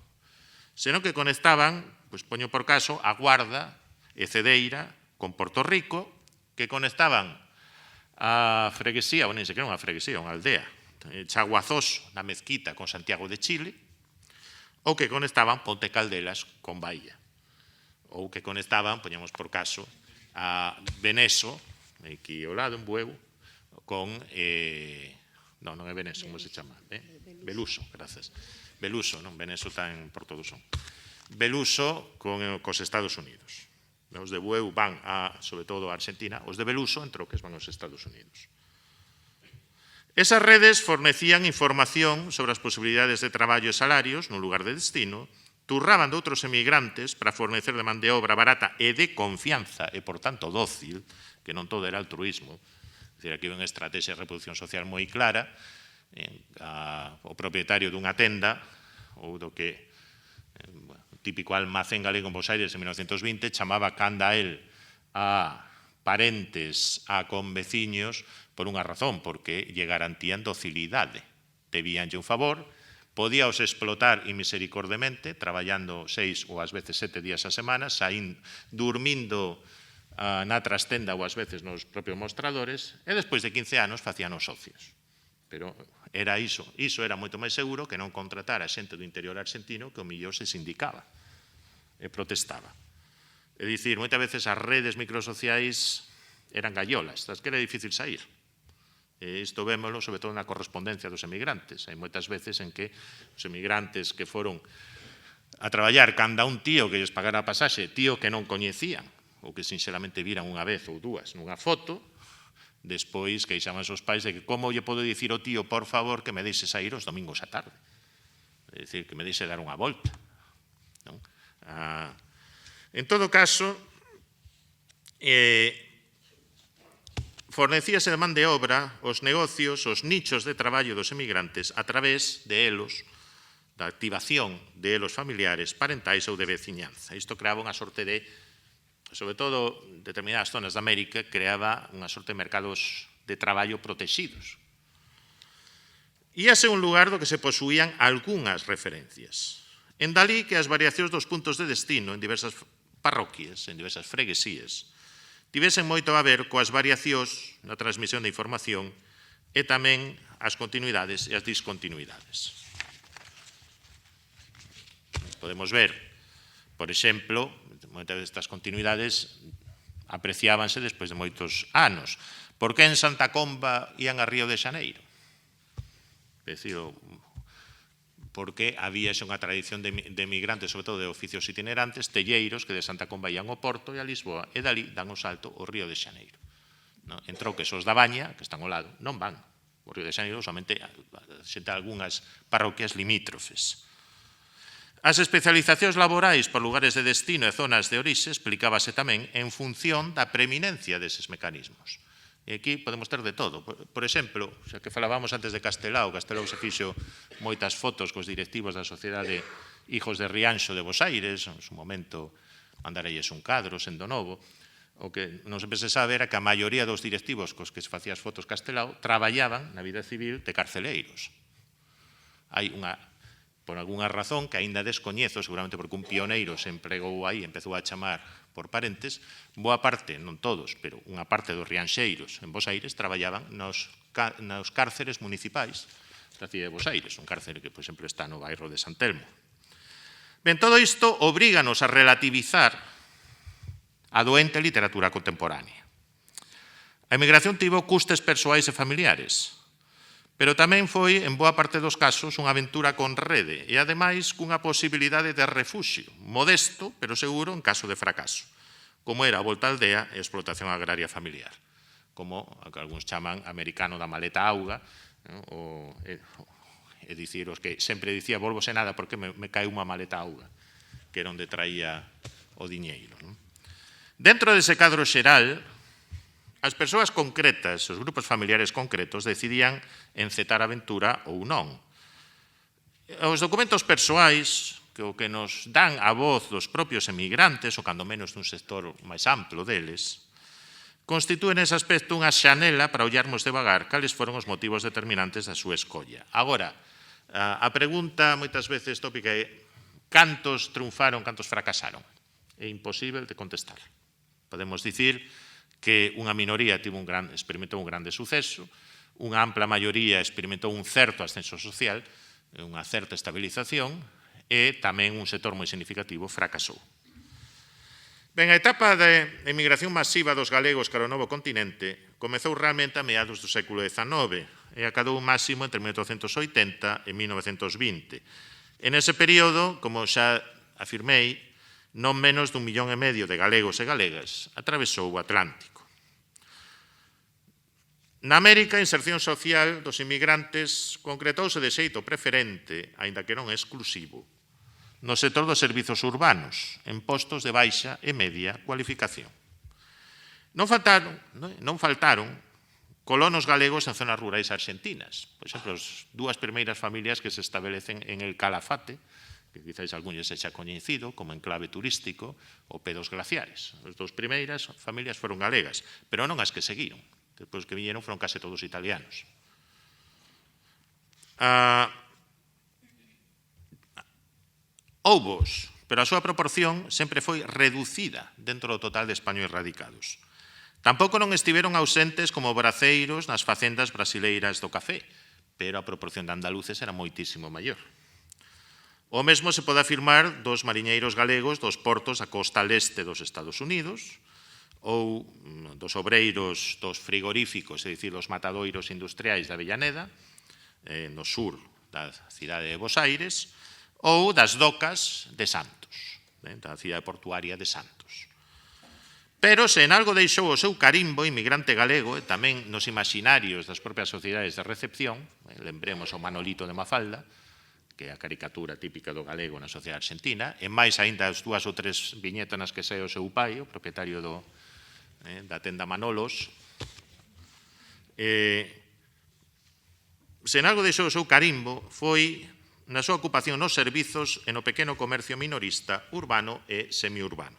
senón que conectaban, pois poño por caso, a Guarda e Cedeira con Porto Rico, que conectaban a freguesía, ou nem sequera unha freguesía, unha aldea, Chaguazoso, na mezquita con Santiago de Chile, ou que conectaban Ponte Caldelas con Bahía, ou que conectaban, poñemos por caso, a Beneso, aquí ao lado, en Bueu, con... non é Beneso, como se chama? Beluso, grazas. Beluso, non? Beneso está en Porto do Son. Beluso cos Estados Unidos. Os de Bueu van, sobre todo, a Argentina, os de Beluso, entre o que van aos Estados Unidos. Esas redes fornecían información sobre as posibilidades de traballo e salarios no lugar de destino, turraban de outros emigrantes para fornecer de man de obra barata e de confianza, e, por tanto, dócil, que non todo era altruismo. É dicir, aquí hai unha estrategia de reproducción social moi clara. O propietario dunha tenda, ou do que típico almacén galego en Bos Aires en 1920, chamaba canda a él a parentes, a conveciños, por unha razón, porque lle garantían docilidade. Debíanlle un favor, podíaos explotar inmisericordemente, traballando 6 ou ás veces 7 días a semana, durmindo na trastenda ou ás veces nos propios mostradores, e despois de 15 anos facían os socios. Pero era iso era moito máis seguro que non contratar a xente do interior argentino que o millor se sindicaba e protestaba. É dicir, moitas veces as redes microsociais eran gallolas, das que era difícil sair. Isto vémolo sobre todo na correspondencia dos emigrantes. Hai moitas veces en que os emigrantes que foron a traballar canda un tío que lles pagara a pasaxe, tío que non coñecían, ou que sinceramente viran unha vez ou dúas nunha foto, despois queixaban os pais de que como lle podo dicir ao tío, por favor, que me deixe sair os domingos a tarde. É dicir, que me deixe dar unha volta. Non? En todo caso, fornecíase de man de obra os negocios, os nichos de traballo dos emigrantes a través de elos, da activación de elos familiares, parentais ou de veciñanza. Isto creaba unha sorte de, sobre todo, determinadas zonas de América, creaba unha sorte de mercados de traballo protegidos. Íase un lugar do que se posuían algunhas referencias. En dalí que as variacións dos puntos de destino en diversas parroquias, en diversas freguesías, tivesen moito a ver coas variacións na transmisión de información e tamén as continuidades e as discontinuidades. Podemos ver, por exemplo, moitas destas continuidades apreciábanse despois de moitos anos. Por que en Santa Comba ían a Río de Xaneiro? É dicir, porque había unha tradición de emigrantes, sobre todo de oficios itinerantes, telleiros que de Santa Comba ían ao Porto e a Lisboa, e dali dan o salto ao Río de Xaneiro. Entrou que os da Baña, que están ao lado, non van ao Río de Xaneiro, somente xente algunhas parroquias limítrofes. As especializacións laborais por lugares de destino e zonas de orixe explicábase tamén en función da preeminencia deses mecanismos. E aquí podemos ter de todo. Por exemplo, xa que falábamos antes de Castelao, Castelao se fixo moitas fotos cos directivos da Sociedade Hijos de Rianxo de Bos Aires, en su momento mandarelles un cadro, sendo novo. O que non sempre se sabe era que a maioría dos directivos cos que se facían as fotos Castelao traballaban na vida civil de carceleiros. Hai unha, por algunha razón que aínda descoñezo, seguramente porque un pioneiro se empregou aí, empezou a chamar por parentes, boa parte, non todos, pero unha parte dos rianxeiros en Bos Aires traballaban nos cárceres municipais da cidade de Bos Aires, un cárcere que, por exemplo, está no bairro de San Telmo. Ben, todo isto obríganos a relativizar a doente literatura contemporánea. A emigración tivo custes persoais e familiares, pero tamén foi, en boa parte dos casos, unha aventura con rede e, ademais, cunha posibilidade de refuxio, modesto, pero seguro en caso de fracaso, como era a volta á aldea e a explotación agraria familiar, como algúns chaman americano da maleta auga, é dicir, os que sempre dicía, volvo sen nada porque me cae unha maleta auga, que era onde traía o diñeiro. Dentro dese cadro xeral, as persoas concretas, os grupos familiares concretos, decidían encetar a aventura ou non. Os documentos persoais, que o que nos dan a voz dos propios emigrantes, ou cando menos dun sector máis amplo deles, constitúen nese aspecto unha xanela para ollarmos devagar cales foron os motivos determinantes da súa escolla. Agora, a pregunta moitas veces tópica é cantos triunfaron, cantos fracasaron? É imposible de contestar. Podemos dicir que unha minoría experimentou un grande suceso, unha ampla maioría experimentou un certo ascenso social, unha certa estabilización, e tamén un sector moi significativo fracasou. Ben, a etapa de emigración masiva dos galegos cara ao novo continente comezou realmente a meados do século XIX e acadou un máximo entre 1880 e 1920. En ese período, como xa afirmei, non menos dun 1,5 millón de galegos e galegas atravesou o Atlántico. Na América, a inserción social dos inmigrantes concretouse de xeito preferente, aínda que non exclusivo, no sector dos servizos urbanos, en postos de baixa e media cualificación. Non faltaron colonos galegos en zonas rurais argentinas. Por exemplo, as dúas primeiras familias que se establecen en el Calafate, que quizáis algún se xa coñecido como enclave turístico, o Pedos Glaciares. As dúas primeiras familias foron galegas, pero non as que seguiron. Depois que viñeron foron case todos italianos. Houbos, pero a súa proporción sempre foi reducida dentro do total de españois radicados. Tampouco non estiveron ausentes como braceiros nas facendas brasileiras do café, pero a proporción de andaluces era moitísimo maior. O mesmo se pode afirmar dos mariñeiros galegos dos portos da costa leste dos Estados Unidos ou dos obreiros dos frigoríficos, é dicir, dos matadoiros industriais de Avellaneda, no sur da cidade de Bos Aires, ou das docas de Santos, da cidade portuaria de Santos. Pero se en algo deixou o seu carimbo inmigrante galego, e tamén nos imaginarios das propias sociedades de recepción, lembremos o Manolito de Mafalda, que é a caricatura típica do galego na sociedade argentina, e máis aínda as 2 ou 3 viñetas nas que sae o seu pai, o propietario da tenda Manolos. Se en algo deixou o seu carimbo foi na súa ocupación nos servizos e no pequeno comercio minorista urbano e semiurbano.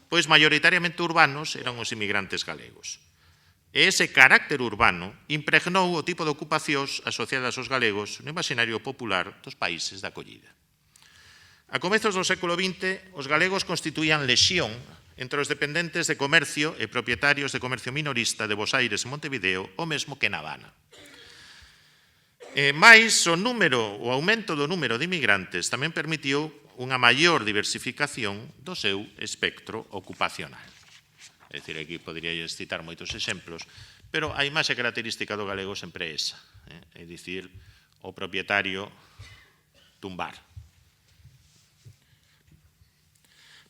Pois maioritariamente urbanos eran os inmigrantes galegos. E ese carácter urbano impregnou o tipo de ocupacións asociadas aos galegos no imaginario popular dos países de acollida. A comezos do século XX, os galegos constituían lexión entre os dependentes de comercio e propietarios de comercio minorista de Bos Aires e Montevideo, o mesmo que na Habana. Mais o aumento do número de inmigrantes tamén permitiu unha maior diversificación do seu espectro ocupacional. É dicir, aquí poderíais citar moitos exemplos, pero a imaxe característica do galego sempre é esa, é dicir, o propietario dun bar.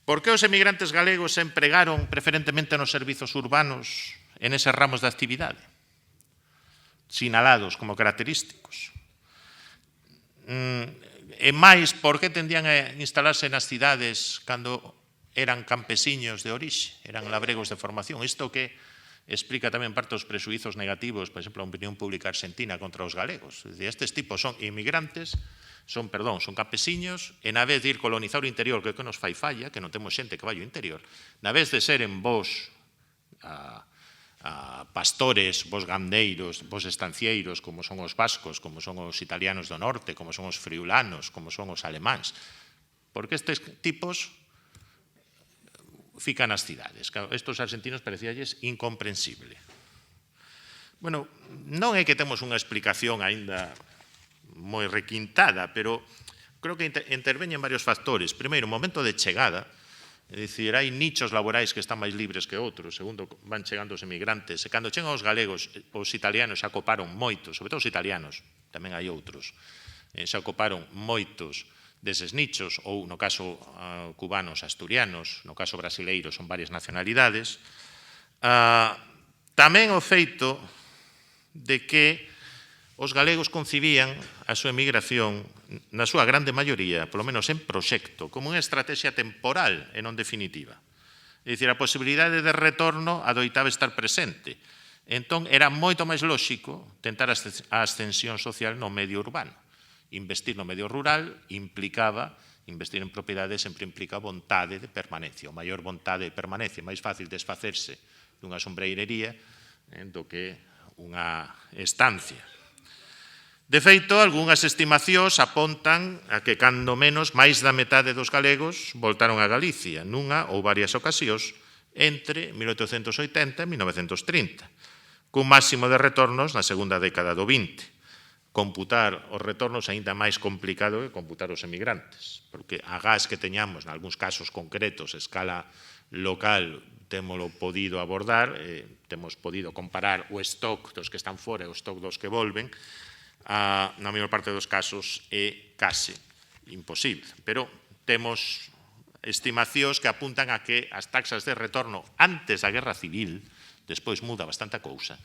Por que os emigrantes galegos se empregaron preferentemente nos servizos urbanos en eses ramos de actividade, sinalados como característicos? E máis, por que tendían a instalarse nas cidades cando eran campesiños de orixe, eran labregos de formación? Isto que explica tamén parte dos presuizos negativos, por exemplo, a opinión pública argentina contra os galegos. Estes tipos son inmigrantes, son campesiños, e na vez de ir colonizar o interior, que nos fai falla, que non temos xente que vai ao interior, na vez de seren vos pastores, vos gandeiros, vos estancieiros, como son os vascos, como son os italianos do norte, como son os friulanos, como son os alemáns, porque estes tipos fican nas cidades. Estos argentinos parecíalles incomprensible. Bueno, non é que temos unha explicación aínda moi requintada, pero creo que interveñen varios factores. Primeiro, o momento de chegada, é dicir, hai nichos laborais que están máis libres que outros, segundo van chegando os emigrantes, e cando chegan os galegos, os italianos xa ocuparon moitos, sobre todo os italianos, tamén hai outros, xa ocuparon moitos deses nichos, ou no caso cubanos, asturianos, no caso brasileiros, son varias nacionalidades. Tamén o feito de que os galegos concibían a súa emigración, na súa grande maioría, polo menos en proxecto, como unha estrategia temporal e non definitiva. É dicir, a posibilidade de retorno adoitaba estar presente. Entón, era moito máis lóxico tentar a ascensión social no medio urbano. Investir no medio rural implicaba, investir en propiedades sempre implica vontade de permanencia. O maior vontade de permanencia, máis fácil desfacerse dunha sombreirería do que unha estancia. De feito, algunhas estimacións apontan a que, cando menos, máis da metade dos galegos voltaron a Galicia, nunha ou varias ocasións, entre 1880 e 1930, cun máximo de retornos na segunda década do 20. Computar os retornos é aínda máis complicado que computar os emigrantes, porque a gas que teñamos, en algúns casos concretos, a escala local, témolo podido abordar, temos podido comparar o stock dos que están fora e o stock dos que volven, na maior parte dos casos é case imposible. Pero temos estimacións que apuntan a que as taxas de retorno antes da Guerra Civil, despois muda bastante a cousa,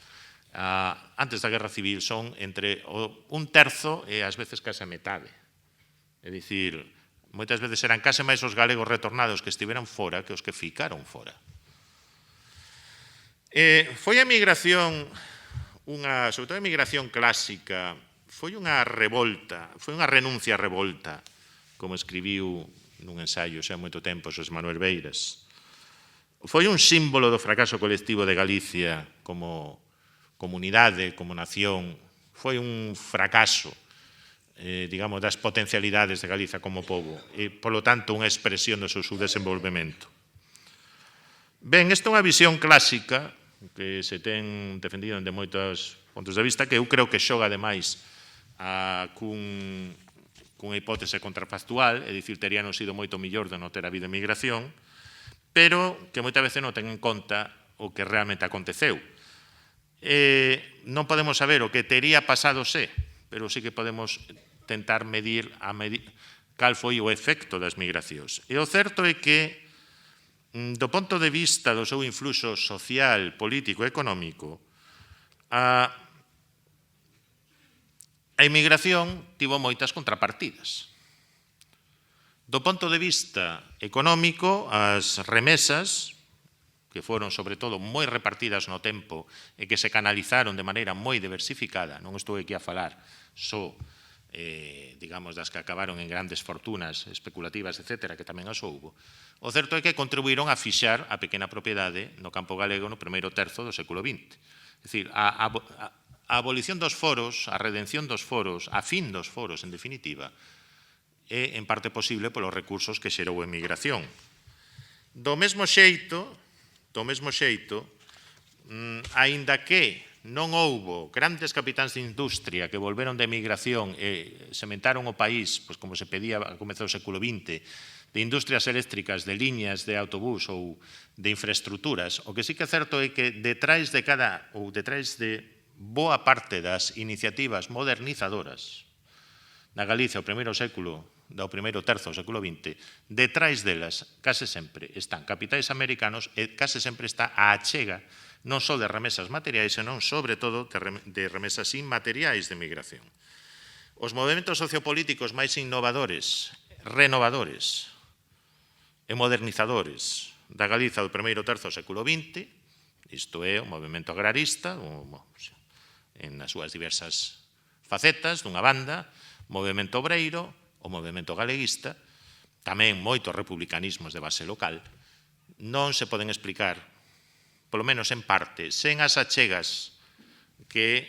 antes da Guerra Civil son entre un terzo e ás veces case a metade. É dicir, moitas veces eran case máis os galegos retornados que estiveran fora que os que ficaron fora. Foi a migración, sobre todo a migración clásica, foi unha revolta, foi unha renuncia a revolta, como escribiu nun ensaio xa moito tempo Xosé Manuel Beiras. Foi un símbolo do fracaso colectivo de Galicia como comunidade, como nación, foi un fracaso, digamos, das potencialidades de Galiza como pobo e, polo tanto, unha expresión do seu subdesenvolvemento. Ben, esta é unha visión clásica que se ten defendido de moitos puntos de vista que eu creo que xoga ademais cunha hipótese contrafactual, é dicir, terían sido moito millor de non ter habido emigración, pero que moitas veces non ten en conta o que realmente aconteceu. Non podemos saber o que tería pasado se, pero sí que podemos tentar medir cal foi o efecto das migracións. E o certo é que, do ponto de vista do seu influxo social, político e económico, a emigración tivo moitas contrapartidas. Do ponto de vista económico, as remesas, que foron, sobre todo, moi repartidas no tempo e que se canalizaron de maneira moi diversificada, non estou aquí a falar só, digamos, das que acabaron en grandes fortunas especulativas, etc., que tamén as houbo. O certo é que contribuíron a fixar a pequena propiedade no campo galego no primeiro terzo do século XX. É dicir, a abolición dos foros, a redención dos foros, a fin dos foros, en definitiva, é en parte posible polos recursos que xerou a emigración. Do mesmo xeito, aínda que non houbo grandes capitáns de industria que volveron de emigración e sementaron o país, pois como se pedía a comezar do século XX, de industrias eléctricas, de liñas de autobús ou de infraestructuras, o que sí que é certo é que detrás de boa parte das iniciativas modernizadoras na Galicia o primeiro terzo do século XX, detrás delas case sempre están capitais americanos e case sempre está a achega non só de remesas materiais, senón, sobre todo, de remesas inmateriais de migración. Os movementos sociopolíticos máis innovadores, renovadores e modernizadores da Galiza do primeiro terzo do século XX, isto é, o movemento agrarista, en as súas diversas facetas, dunha banda, o movemento obreiro, o movemento galeguista, tamén moitos republicanismos de base local, non se poden explicar, polo menos en parte, sen as achegas que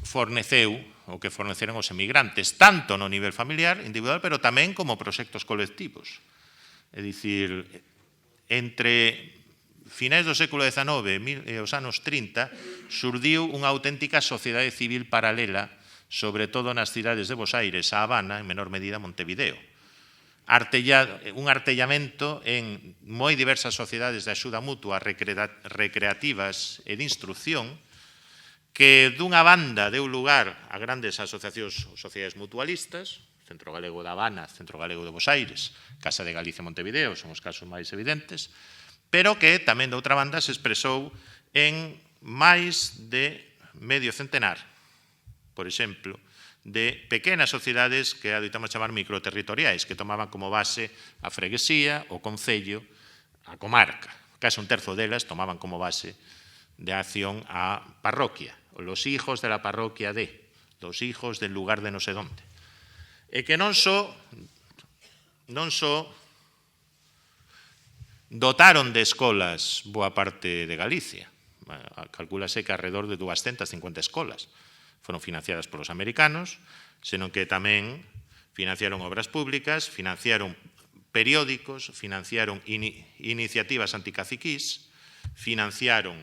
forneceu ou que forneceron os emigrantes, tanto no nivel familiar, individual, pero tamén como proxectos colectivos. É dicir, entre finais do século XIX e os anos 30, surdiu unha auténtica sociedade civil paralela, sobre todo nas cidades de Bos Aires, a Habana, en menor medida Montevideo. Un artellamento en moi diversas sociedades de axuda mutua recreativas e de instrucción que dunha banda deu lugar a grandes asociacións ou sociedades mutualistas, Centro Galego da Habana, Centro Galego de Bos Aires, Casa de Galicia Montevideo, son os casos máis evidentes, pero que tamén de outra banda se expresou en máis de medio centenar, por exemplo, de pequenas sociedades que adoitamos chamar microterritoriais, que tomaban como base a freguesía, o concello, a comarca. Case un terzo delas tomaban como base de acción a parroquia, los hijos de la parroquia de, los hijos del lugar de non sei onde. E que non só dotaron de escolas boa parte de Galicia. Calcúlase que alrededor de 250 escolas foron financiadas polos americanos, senón que tamén financiaron obras públicas, financiaron periódicos, financiaron iniciativas anticaciquís, financiaron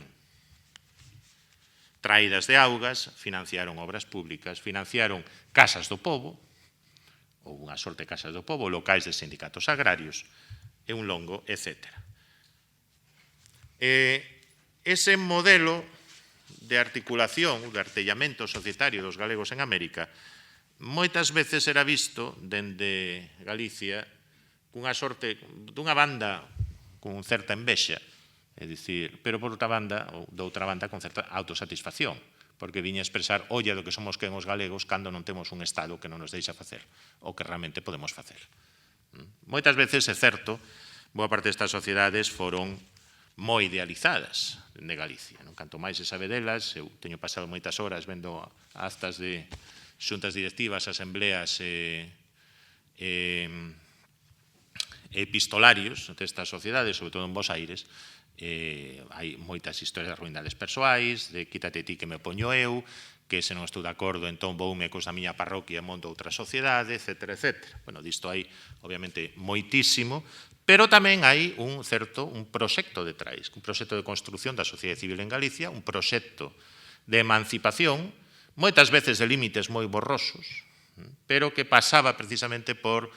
traídas de augas, financiaron obras públicas, financiaron casas do pobo, ou unha sorte de casas do pobo, locais de sindicatos agrarios, e un longo, etc. Ese modelo de articulación, de artellamento societario dos galegos en América, moitas veces era visto dende Galicia cunha sorte, dunha banda con certa envexa, é dicir, pero por outra banda, ou de outra banda, con certa autosatisfacción, porque viña a expresar, olla do que somos quen os galegos cando non temos un Estado que non nos deixa facer o que realmente podemos facer. Moitas veces, é certo, boa parte destas sociedades foron moi idealizadas de Galicia. Canto máis se sabe delas, eu teño pasado moitas horas vendo actas de xuntas directivas, asembleas epistolarios destas sociedades, sobre todo en Bos Aires, hai moitas historias de ruindades persoais, de quítate ti que me poño eu, que se non estou de acordo, entón voume cos da miña parroquia e monto outra sociedade, etc. Bueno, disto hai, obviamente, moitísimo, pero tamén hai un proxecto detrás, un proxecto de construción da sociedade civil en Galicia, un proxecto de emancipación, moitas veces de límites moi borrosos, pero que pasaba precisamente pola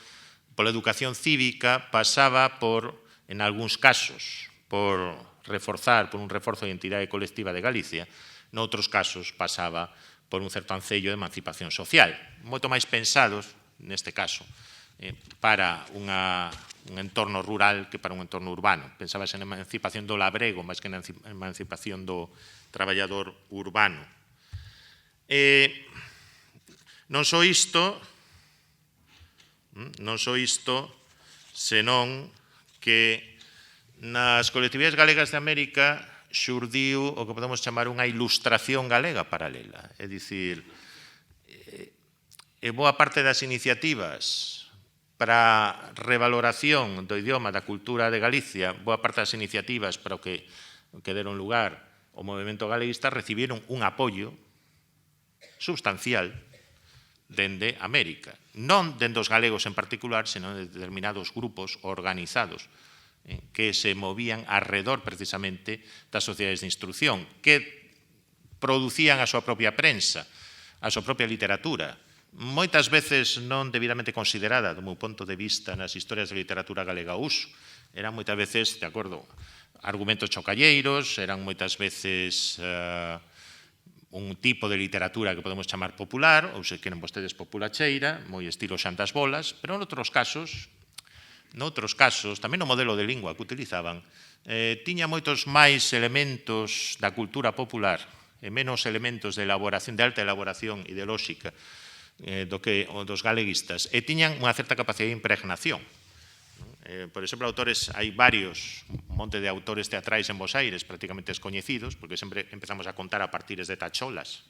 educación cívica, pasaba en algúns casos, por un reforzo de identidade colectiva de Galicia, noutros casos pasaba por un certo ancello de emancipación social, moito máis pensados, neste caso, para un entorno rural que para un entorno urbano. Pensabas en emancipación do labrego, máis que en emancipación do traballador urbano. Non só isto, senón que nas colectividades galegas de América xurdiu o que podemos chamar unha ilustración galega paralela. É dicir, boa parte das iniciativas para a revaloración do idioma da cultura de Galicia, boa parte das iniciativas para o que deron lugar ao movimento galeguista recibiron un apoio substancial dende América. Non dende os galegos en particular, senón de determinados grupos organizados que se movían alrededor precisamente das sociedades de instrucción, que producían a súa propia prensa, a súa propia literatura, moitas veces non debidamente considerada, do meu punto de vista, nas historias de literatura galega ao uso. Eran moitas veces, de acordo, argumentos chocalleiros, eran moitas veces un tipo de literatura que podemos chamar popular, ou se queren vostedes populacheira, moi estilo Xantas Bolas, pero noutros casos, tamén o modelo de lingua que utilizaban, tiña moitos máis elementos da cultura popular e menos elementos de elaboración, de alta elaboración ideolóxica do que dos galeguistas, e tiñan unha certa capacidade de impregnación. Por exemplo, hai varios, un monte de autores teatrais en Bos Aires prácticamente descoñecidos, porque sempre empezamos a contar a partires de tacholas,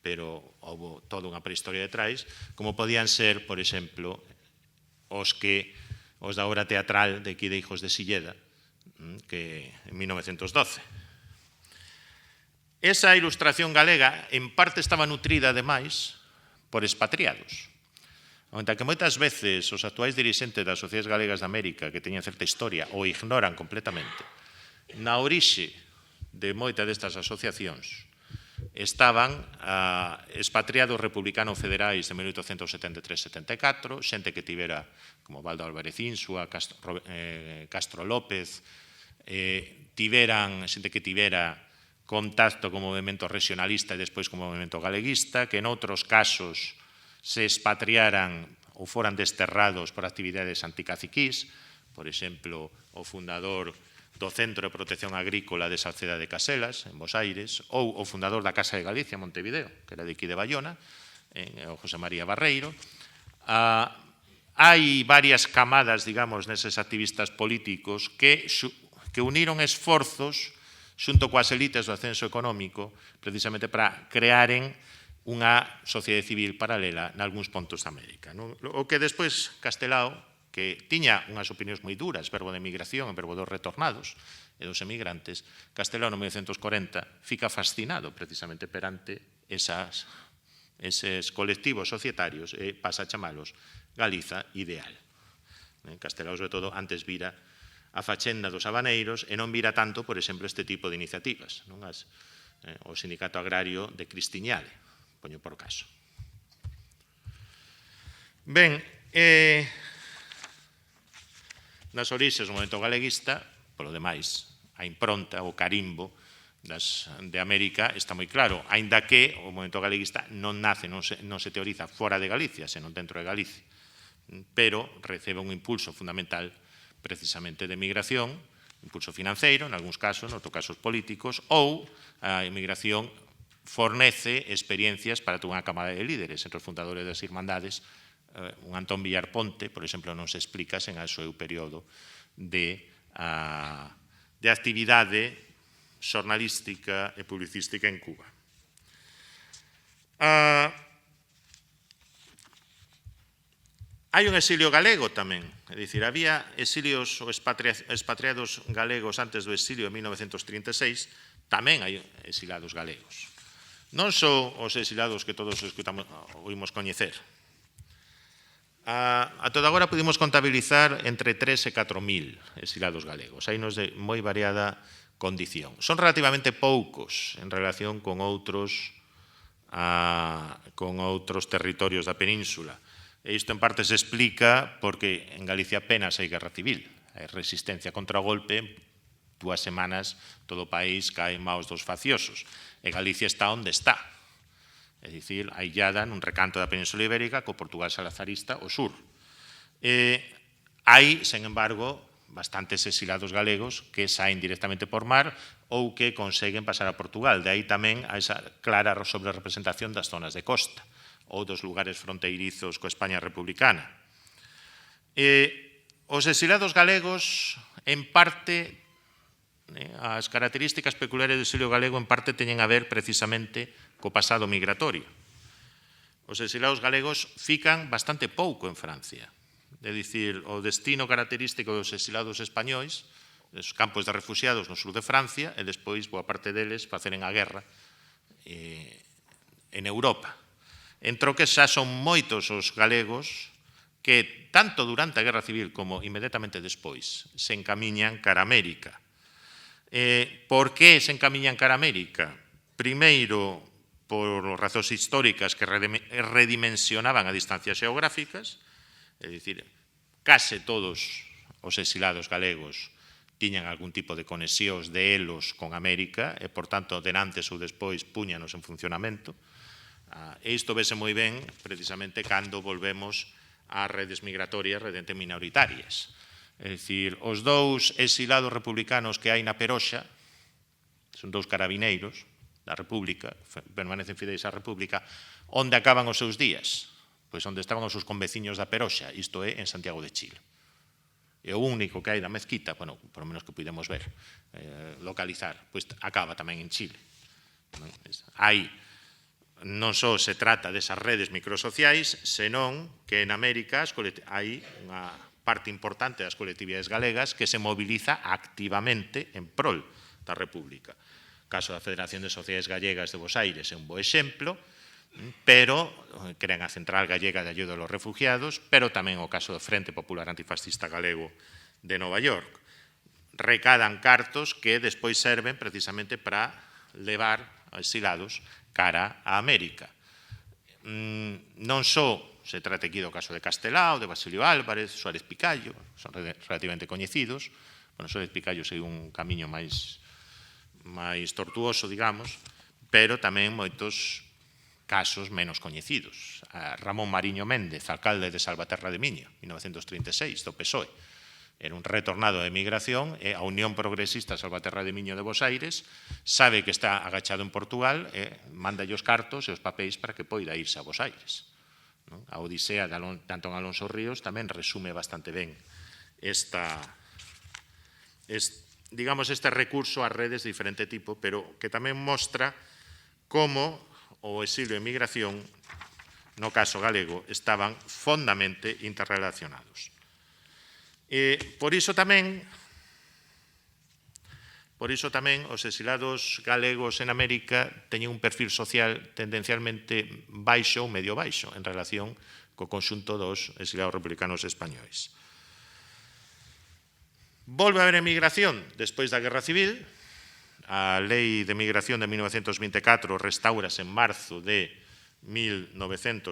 pero houve toda unha prehistoria detrás, como podían ser, por exemplo, os da obra teatral de aquí de Hijos de Silleda, que en 1912. Esa ilustración galega, en parte, estaba nutrida, ademais, por expatriados. Onde que moitas veces os actuais dirixentes das sociedades galegas de América que teñen certa historia o ignoran completamente, na orixe de moitas destas asociacións estaban expatriados republicanos federais de 1873-74, xente que tivera, como Baldo Álvarez Insua, Castro López, xente que tivera contacto co movimento regionalista e despois co movimento galeguista, que en outros casos se expatriaran ou foran desterrados por actividades anticaciquís, por exemplo, o fundador do Centro de Protección Agrícola de Salceda de Caselas, en Bos Aires, ou o fundador da Casa de Galicia, en Montevideo, que era de aquí de Bayona, o José María Barreiro. Hai varias camadas, digamos, neses activistas políticos que uniron esforzos xunto coas elites do ascenso económico precisamente para crearen unha sociedade civil paralela nalgúns puntos da América. O que despois Castelao, que tiña unhas opinións moi duras, verbo de migración e verbo dos retornados e dos emigrantes, Castelao no 1940 fica fascinado precisamente perante eses colectivos societarios e pasa a chamalos Galiza ideal. Castelao, sobre todo, antes vira a fachenda dos habaneiros e non vira tanto, por exemplo, este tipo de iniciativas, non? O Sindicato Agrario de Cristiñale, poño por caso. Ben, nas orixes do movemento galeguista, polo demais, a impronta, o carimbo de América está moi claro, aínda que o movemento galeguista non nace, non se teoriza fora de Galicia, senón dentro de Galicia, pero recebe un impulso fundamental precisamente de migración, impulso financeiro, en algúns casos, noutros casos políticos, ou a emigración fornece experiencias para toda unha cámara de líderes. Entre os fundadores das Irmandades, un Antón Villar Ponte, por exemplo, non se explica sen o seu período de actividade xornalística e publicística en Cuba. Hai un exilio galego tamén, é dicir, había exilios ou expatriados galegos antes do exilio de 1936, tamén hai exilados galegos. Non só os exilados que todos oímos coñecer. A toda agora pudimos contabilizar entre 3 e 4.000 exilados galegos, hai nos de moi variada condición. Son relativamente poucos en relación con outros territorios da península. E isto en parte se explica porque en Galicia apenas hai guerra civil, hai resistencia contra o golpe, 2 semanas todo o país cae en maos dos faciosos, e Galicia está onde está, é dicir, aillada nun recanto da Península Ibérica co Portugal salazarista ao sur. Hai, sen embargo, bastantes exilados galegos que saen directamente por mar ou que conseguen pasar a Portugal, de aí tamén a esa clara sobrerepresentación das zonas de costa ou dos lugares fronteirizos coa España republicana. Os exilados galegos, en parte, as características peculiares do exilio galego en parte teñen a ver precisamente co pasado migratorio. Os exilados galegos fican bastante pouco en Francia. É dicir, o destino característico dos exilados españois, os campos de refugiados no sur de Francia, e despois, boa parte deles, faceren a guerra en Europa. Entro que xa son moitos os galegos que, tanto durante a Guerra Civil como inmediatamente despois, se encamiñan cara a América. Por que se encamiñan cara a América? Primeiro, por razóns históricas que redimensionaban a distancias xeográficas, é dicir, case todos os exilados galegos tiñan algún tipo de conexións de elos con América e, por tanto, denantes ou despois puñanos en funcionamento. E isto vese moi ben precisamente cando volvemos ás redes migratorias redente minoritarias. É dicir, os dous exilados republicanos que hai na Peroxa, son dous carabineiros da República, permanecen fideis á República, onde acaban os seus días? Pois onde estaban os seus conveciños da Peroxa, isto é, en Santiago de Chile. E o único que hai da mezquita, bueno, por lo menos que pudemos ver, localizar, pois acaba tamén en Chile. Hai non só se trata desas redes microsociais, senón que en América hai unha parte importante das colectividades galegas que se moviliza activamente en prol da República. O caso da Federación de Sociedades Gallegas de Bos Aires é un bo exemplo, pero crean a Central Gallega de Ayuda aos Refugiados, pero tamén o caso do Frente Popular Antifascista Galego de Nova York. Recadan cartos que despois serven precisamente para levar a exilados cara a América. Non só se trata aquí do caso de Castelao, de Basilio Álvarez, Suárez Picallo, son relativamente coñecidos. Bueno, Suárez Picallo segue un camiño máis tortuoso, digamos, pero tamén moitos casos menos coñecidos. Ramón Mariño Méndez, alcalde de Salvaterra de Miño, 1936, do PSOE. Era un retornado de emigración e a Unión Progresista Salvaterra de Miño de Bos Aires sabe que está agachado en Portugal e manda os cartos e os papéis para que poida irse a Bos Aires. A odisea de Antón Alonso Ríos tamén resume bastante ben este recurso ás redes de diferente tipo, pero que tamén mostra como o exilio e emigración, no caso galego, estaban fondamente interrelacionados. Por iso tamén os exilados galegos en América teñen un perfil social tendencialmente baixo ou medio baixo en relación co conxunto dos exilados republicanos españois. Volve a haber emigración despois da Guerra Civil. A Lei de Migración de 1924 restaurase en marzo de 1946.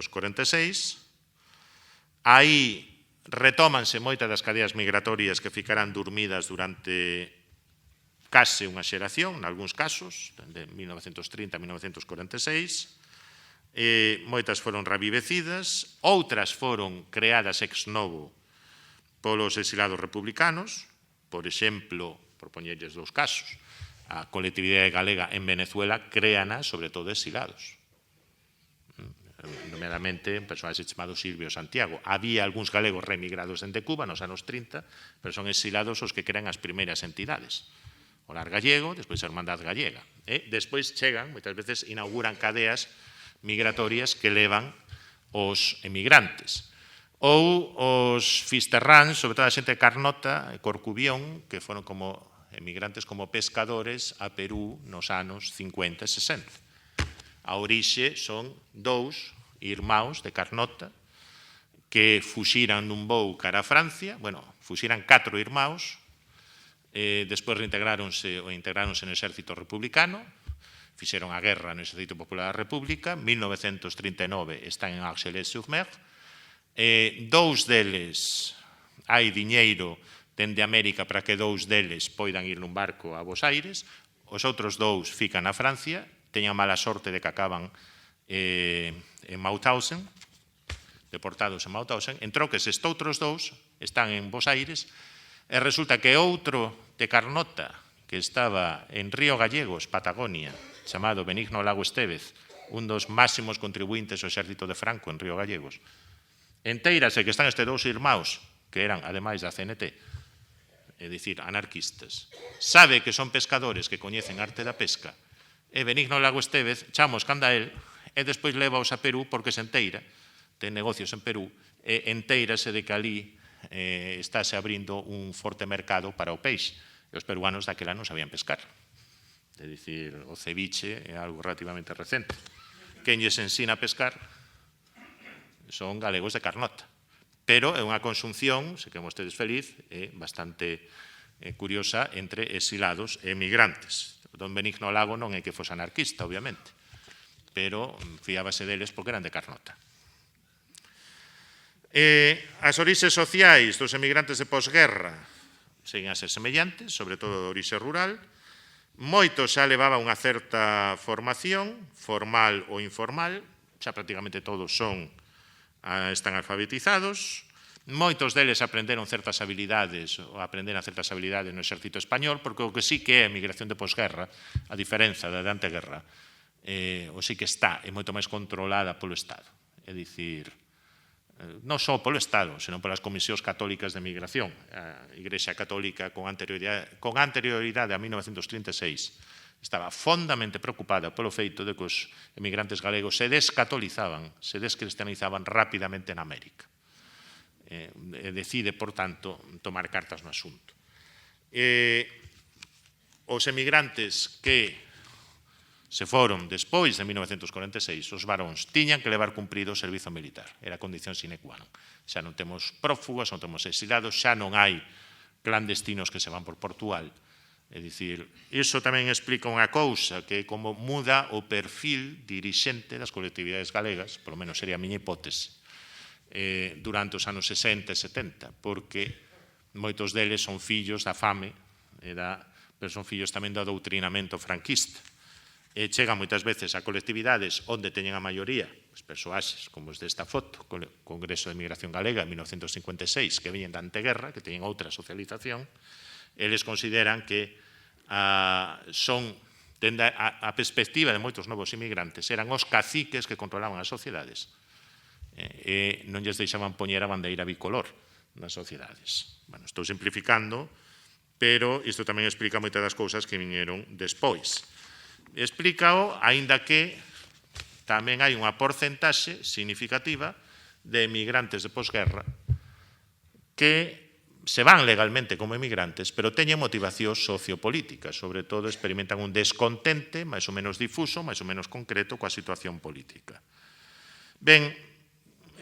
Aí retómanse moitas das cadeas migratorias que ficarán dormidas durante case unha xeración, nalgúns casos, de 1930 a 1946. Moitas foron revivecidas, outras foron creadas ex novo polos exilados republicanos. Por exemplo, por poñerlles dous casos, a colectividade galega en Venezuela créana sobre todo exilados. Nomeadamente un personaxe chamado Silvio Santiago. Había algúns galegos remigrados dende Cuba nos anos 30, pero son exilados os que crean as primeiras entidades. O Lar Gallego, despois a Hermandad Gallega. Despois chegan, moitas veces inauguran cadeas migratorias que levan os emigrantes. Ou os fisterráns, sobre todo a xente de Carnota e Corcubión, que foron como emigrantes como pescadores a Perú nos anos 50 e 60. A orixe son dous irmãos de Carnota que fuxiran nun voo cara a Francia, fuxiran 4 irmãos, despois reintegráronse ou integráronse no exército republicano, fixeron a guerra no Exército Popular da República, 1939 están en Argelès-sur-Mer, dous deles hai diñeiro dende América para que dous deles poidan ir nun barco a Buenos Aires, os outros dous fican na Francia, teñan mala sorte de que acaban en Mauthausen, deportados en Mauthausen, entroques estoutros dous están en Buenos Aires, e resulta que outro de Carnota, que estaba en Río Gallegos, Patagonia, chamado Benigno Lago Estévez, un dos máximos contribuintes ao exército de Franco en Río Gallegos, enteirase que están estes dous irmãos, que eran, ademais da CNT, é dicir, anarquistas, sabe que son pescadores que coñecen arte da pesca, e Benigno Lago Estévez chamos canda el, e despois levaos a Perú porque se enteira, ten negocios en Perú, e enteirase de que ali estáse abrindo un forte mercado para o peixe, e os peruanos daquela non sabían pescar. É dicir, o ceviche é algo relativamente recente. Quen lles ensina a pescar son galegos de Carnota. Pero é unha consunción, se queren vostedes feliz, bastante curiosa entre exilados e emigrantes. Don Benigno Lago non é que fose anarquista, obviamente, pero fiábase deles porque eran de Carnota. As orixes sociais dos emigrantes de posguerra seguen a ser semellantes, sobre todo de orixe rural. Moitos xa levaban unha certa formación, formal ou informal, xa prácticamente todos están alfabetizados. Moitos deles aprenderon certas habilidades ou aprenderan certas habilidades no exército español, porque o que sí que é a emigración de posguerra, a diferenza da de anteguerra, o sí que está, é moito máis controlada polo Estado. É dicir, non só polo Estado, senón polas comisións católicas de emigración. A Igrexa Católica, con anterioridade a 1936, estaba fondamente preocupada polo feito de que os emigrantes galegos se descatolizaban, se descristianizaban rapidamente en América. Decide, por tanto, tomar cartas no asunto. Os emigrantes que se foron despois de 1946, os varóns tiñan que levar cumprido o servizo militar. Era a condición sine qua non. Xa non temos prófugos, non temos exilados, xa non hai clandestinos que se van por Portugal. É dicir, iso tamén explica unha cousa, que é como muda o perfil dirixente das colectividades galegas, polo menos sería a miña hipótese, durante os anos 60 e 70, porque moitos deles son fillos da fame, pero son fillos tamén do adoutrinamento franquista. Chegan moitas veces a colectividades onde teñen a maioría os persoaxes, como os desta foto, Congreso de Migración Galega, en 1956, que veñen da anteguerra, que teñen outra socialización, eles consideran que tende a perspectiva de moitos novos inmigrantes, eran os caciques que controlaban as sociedades, e non lles deixaban poñer a bandeira bicolor nas sociedades. Estou simplificando, pero isto tamén explica moitas das cousas que viñeron despois. Explícao, aínda que tamén hai unha porcentaxe significativa de emigrantes de posguerra que se van legalmente como emigrantes, pero teñen motivación sociopolítica, sobre todo experimentan un descontente máis ou menos difuso, máis ou menos concreto coa situación política. Ben,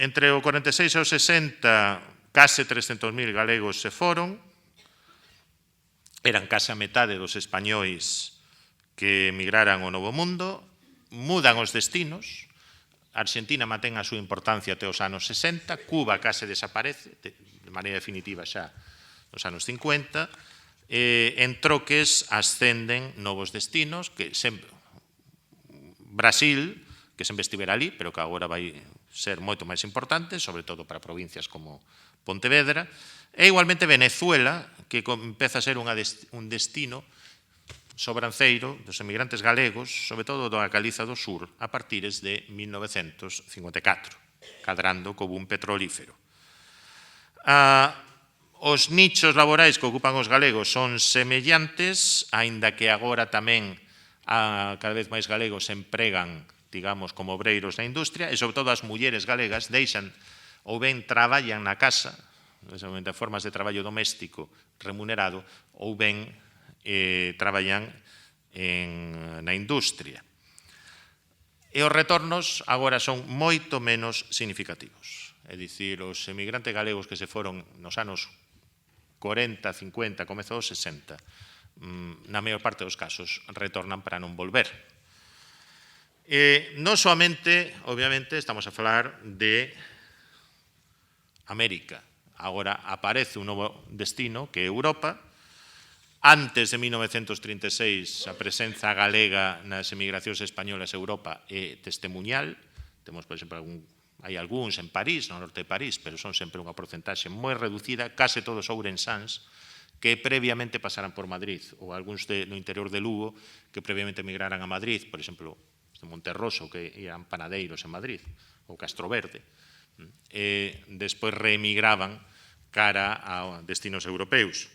entre o 46 e o 60, case 300.000 galegos se foron, eran case a metade dos españois que emigraran ao Novo Mundo, mudan os destinos, Argentina mantén a súa importancia até os anos 60, Cuba case desaparece, de maneira definitiva xa nos anos 50, en troques ascenden novos destinos, que sempre Brasil, que sempre estivera ali, pero que agora vai ser moito máis importante, sobre todo para provincias como Pontevedra, e igualmente Venezuela, que empeza a ser un destino sobranceiro dos emigrantes galegos, sobre todo da Galiza do Sur, a partires de 1954, cadrando co boom petrolífero. Os nichos laborais que ocupan os galegos son semellantes, aínda que agora tamén cada vez máis galegos se empregan, digamos, como obreiros na industria, e sobre todo as mulleres galegas deixan ou ben traballan na casa, de formas de traballo doméstico remunerado, ou ben traballan na industria. E os retornos agora son moito menos significativos. É dicir, os emigrantes galegos que se foron nos anos 40, 50, comezo dos 60, na maior parte dos casos retornan para non volver. Non soamente, obviamente, estamos a falar de América. Agora aparece un novo destino que é Europa. Antes de 1936, a presenza galega nas emigracións españolas a Europa é testemuñal. Temos, por exemplo, hai algúns en París, no norte de París, pero son sempre unha porcentaxe moi reducida, case todos ourensáns, que previamente pasaran por Madrid, ou algúns no interior de Lugo, que previamente emigraran a Madrid, por exemplo, de Monterroso, que eran panadeiros en Madrid, ou Castroverde, e despois reemigraban cara a destinos europeus.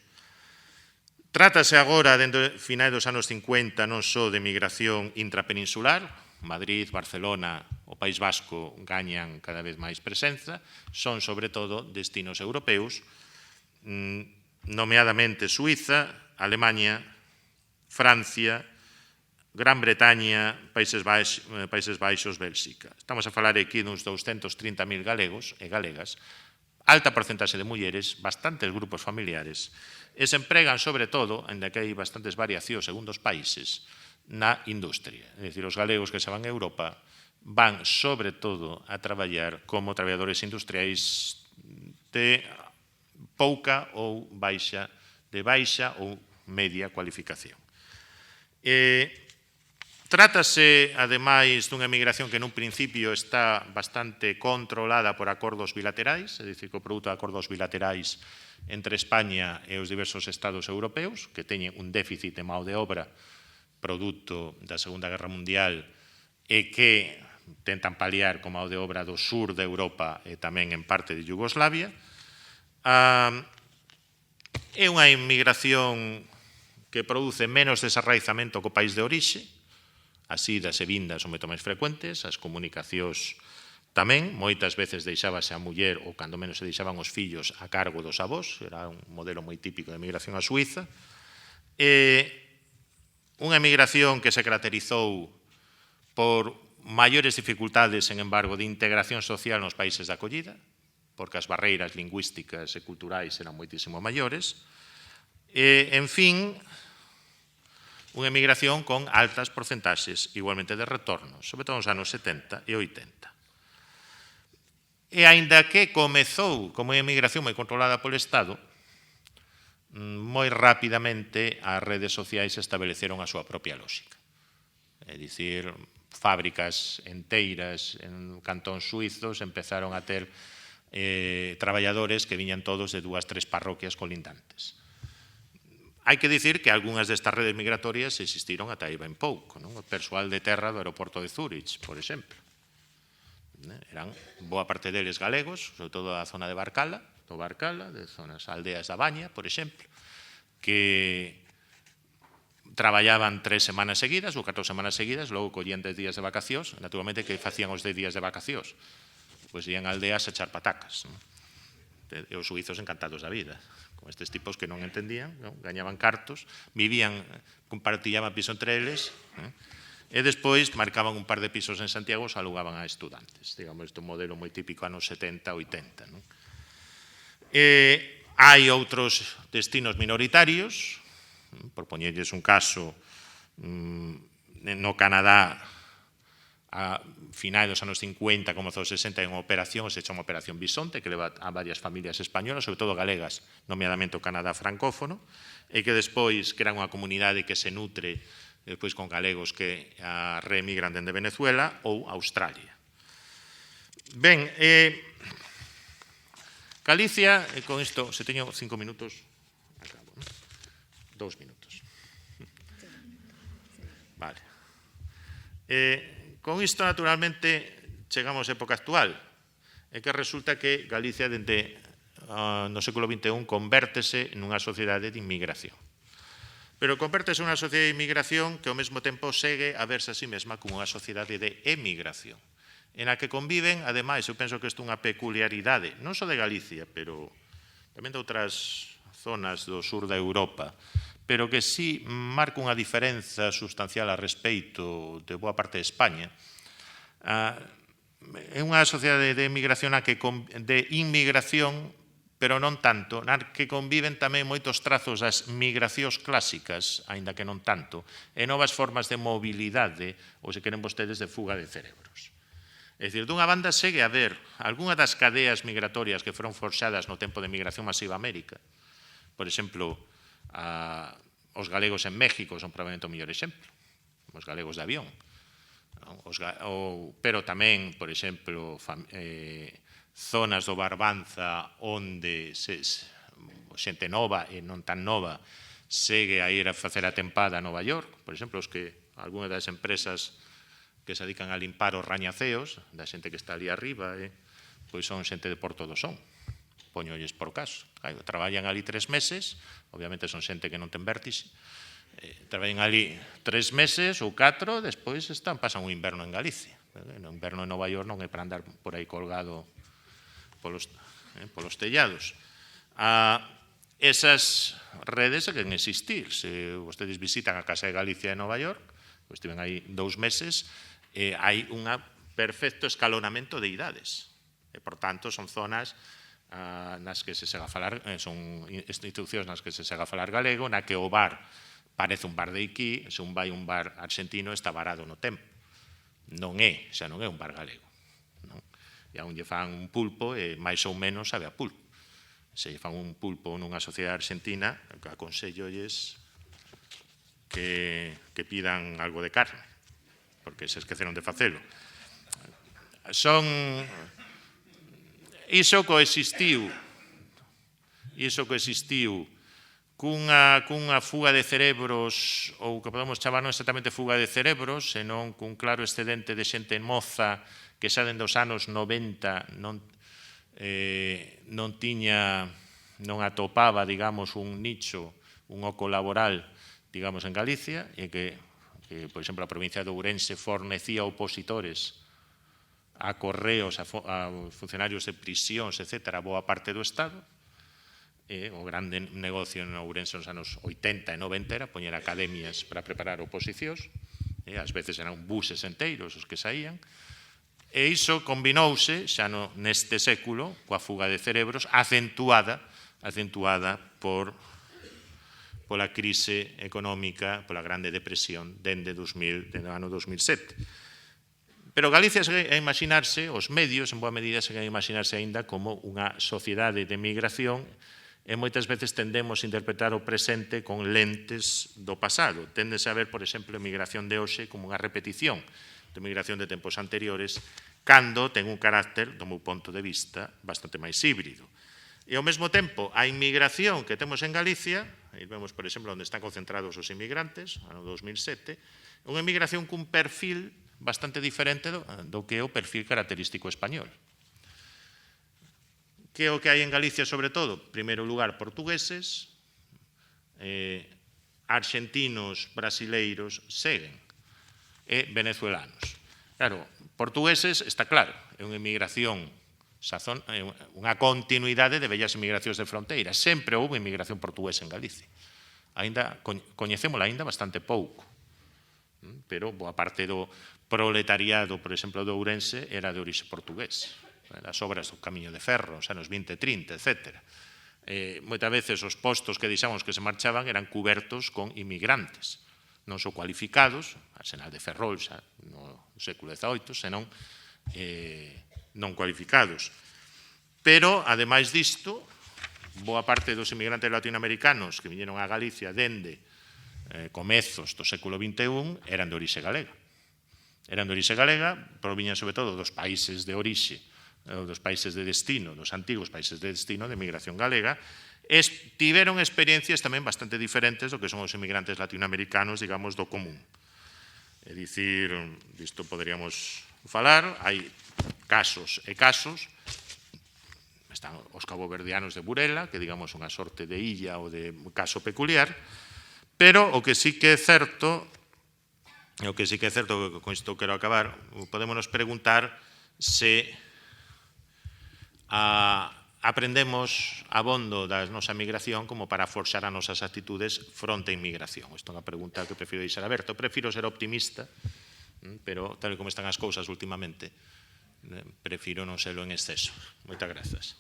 Trátase agora, dentro de finais dos anos 50, non só de migración intrapeninsular, Madrid, Barcelona, o País Vasco gañan cada vez máis presenza, son sobre todo destinos europeus, nomeadamente Suiza, Alemanha, Francia, Gran Bretaña, Países Baixos, Bélxica. Estamos a falar aquí duns 230.000 galegos e galegas, alta porcentaxe de mulleres, bastantes grupos familiares, e se empregan, sobre todo, ainda que hai bastantes variacións según os países, na industria. É dicir, os galegos que se van a Europa van, sobre todo, a traballar como traballadores industriais de pouca ou baixa, de baixa ou media cualificación. Trátase, ademais, dunha emigración que nun principio está bastante controlada por acordos bilaterais, é dicir, que o produto de acordos bilaterais entre España e os diversos estados europeus, que teñen un déficit de mão de obra produto da Segunda Guerra Mundial e que tentan paliar con mão de obra do sur de Europa e tamén en parte de Yugoslavia. É unha emigración que produce menos desarraizamento co país de orixe, as idas e vindas son moito máis frecuentes, as comunicacións tamén, moitas veces deixábase a muller ou cando menos se deixaban os fillos a cargo dos avós, era un modelo moi típico de emigración a Suiza, e unha emigración que se caracterizou por maiores dificultades, sen embargo, de integración social nos países de acollida, porque as barreiras lingüísticas e culturais eran moitísimo maiores, e, en fin, unha emigración con altas porcentaxes igualmente de retorno, sobre todo nos anos 70 e 80. E aínda que comezou como unha emigración moi controlada polo Estado, moi rapidamente as redes sociais estableceron a súa propia lógica. É dicir, fábricas enteiras en cantóns suizos empezaron a ter traballadores que viñan todos de 2, 3 parroquias colindantes. Hai que dicir que algunhas destas redes migratorias existiron ata aí ben pouco. O persoal de terra do aeroporto de Zúrich, por exemplo. Eran boa parte deles galegos, sobre todo da zona de Barcala, de zonas aldeas da Baña, por exemplo, que traballaban 3 semanas seguidas ou 14 semanas seguidas, logo collían 10 días de vacacións, naturalmente que facían os 10 días de vacacións? Pois ian a aldeas a echar patacas. E os suizos encantados da vida, con estes tipos que non entendían, gañaban cartos, vivían, compartillaban piso entre eles, e despois marcaban un par de pisos en Santiago e se alugaban a estudantes. Digamos, este é un modelo moi típico anos 70, 80. Hai outros destinos minoritarios, por poñerlles un caso, no Canadá, a finais dos anos 50, comezou os 60, hai unha operación, se chama Operación Bisonte, que leva a varias familias españolas, sobre todo galegas, nomeadamente o Canadá francófono, e que despois crea unha comunidade que se nutre despois con galegos que reemigran dende Venezuela ou Australia. Ben, Galicia, con isto, se teño 5 minutos, acabo, ¿no? 2 minutos. Vale. Con isto, naturalmente, chegamos á época actual, e que resulta que Galicia, dende no século XXI, convértese nunha sociedade de inmigración. Pero convértese nunha sociedade de inmigración que ao mesmo tempo segue a verse a sí mesma como unha sociedade de emigración, en a que conviven, ademais, eu penso que isto é unha peculiaridade, non só de Galicia, pero tamén de outras zonas do sur da Europa, pero que sí marca unha diferenza sustancial a respeito de boa parte de España. É unha sociedade de inmigración pero non tanto, na que conviven tamén moitos trazos das migracións clásicas, aínda que non tanto, e novas formas de mobilidade, ou se queren vostedes, de fuga de cerebros. É dicir, dunha banda segue a ver algunha das cadeas migratorias que foron forxadas no tempo de migración masiva a América. Por exemplo, os galegos en México son probablemente o mellor exemplo, os galegos de avión, pero tamén, por exemplo, zonas do Barbanza onde xente nova e non tan nova segue a ir a facer a tempada a Nova York, por exemplo, algunhas das empresas que se dedican a limpar os rañaceos da xente que está ali arriba, pois son xente de Porto do Son, poñolles por caso. Traballan ali 3 meses, obviamente son xente que non ten vértixe, traballan ali 3 meses ou 4, despois pasan un inverno en Galicia. O inverno en Nova York non é para andar por aí colgado polos tellados. Esas redes que existir. Se vostedes visitan a Casa de Galicia de Nova York, estiven aí 2 meses, hai un perfecto escalonamento de idades. Por tanto, son zonas nas que se sega a falar, son institucións nas que se sega a falar galego, na que o bar parece un bar de aquí, se un vai a un bar argentino está varado no tempo. Non é, xa non é un bar galego. E aún lle fan un pulpo e máis ou menos sabe a pulpo. Se lle fan un pulpo nunha sociedade argentina, aconsellolles que pidan algo de carne, porque se esqueceron de facelo. Iso coexistiu cunha fuga de cerebros, ou que podemos chamar non exactamente fuga de cerebros, senón cun claro excedente de xente moza que xa dende os anos 90 non atopaba, digamos, un nicho, un oco laboral, digamos, en Galicia, e que, por exemplo, a provincia de Ourense fornecía opositores a correos, a funcionarios de prisións, etc., boa parte do Estado. O grande negocio en Ourense nos anos 80 e 90 era poñer academias para preparar oposicións, ás veces eran buses enteiros os que saían, e iso combinouse xa neste século coa fuga de cerebros acentuada pola crise económica, pola grande depresión dende o ano 2007. Pero Galicia segue a imaginarse, os medios en boa medida segue a imaginarse aínda como unha sociedade de migración, e moitas veces tendemos a interpretar o presente con lentes do pasado. Téndese a ver, por exemplo, a migración de hoxe como unha repetición de migración de tempos anteriores, cando ten un carácter, do meu ponto de vista, bastante máis híbrido. E ao mesmo tempo, a inmigración que temos en Galicia, aí vemos, por exemplo, onde están concentrados os inmigrantes, ano 2007, é unha inmigración cun perfil bastante diferente do que é o perfil característico español. Que é o que hai en Galicia, sobre todo? En primeiro lugar, portugueses, argentinos, brasileiros, seguen, e venezuelanos. Claro, portugueses, está claro, é unha inmigración, unha continuidade de vellas inmigracións de fronteira. Sempre houve inmigración portuguesa en Galicia. Coñecémola aínda bastante pouco, pero boa parte do proletariado, por exemplo, do Ourense, era de orixe portugués. As obras do Camiño de Ferro, os anos 20 e 30, etc. Moitas veces os postos que deixamos que se marchaban eran cubertos con inmigrantes, non só cualificados, Arsenal de Ferrol xa no século XVIII, senón non cualificados. Pero, ademais disto, boa parte dos inmigrantes latinoamericanos que viñeron a Galicia dende comezos do século XXI eran de orixe galega. Eran de orixe galega, proviñan sobre todo dos países de orixe, dos países de destino, dos antigos países de destino de migración galega, tiveron experiencias tamén bastante diferentes do que son os inmigrantes latinoamericanos, digamos, do común. É dicir, disto poderíamos falar, hai casos e casos, están os caboverdianos de Burela, que digamos unha sorte de illa ou de caso peculiar, pero o que sí que é certo, con isto quero acabar, podémonos preguntar se aprendemos abondo da nosa migración como para forxar as nosas actitudes fronte á inmigración. Isto é unha pregunta que prefiro deixar aberta. Prefiro ser optimista, pero tal como están as cousas últimamente, prefiro non serlo en exceso. Moitas grazas.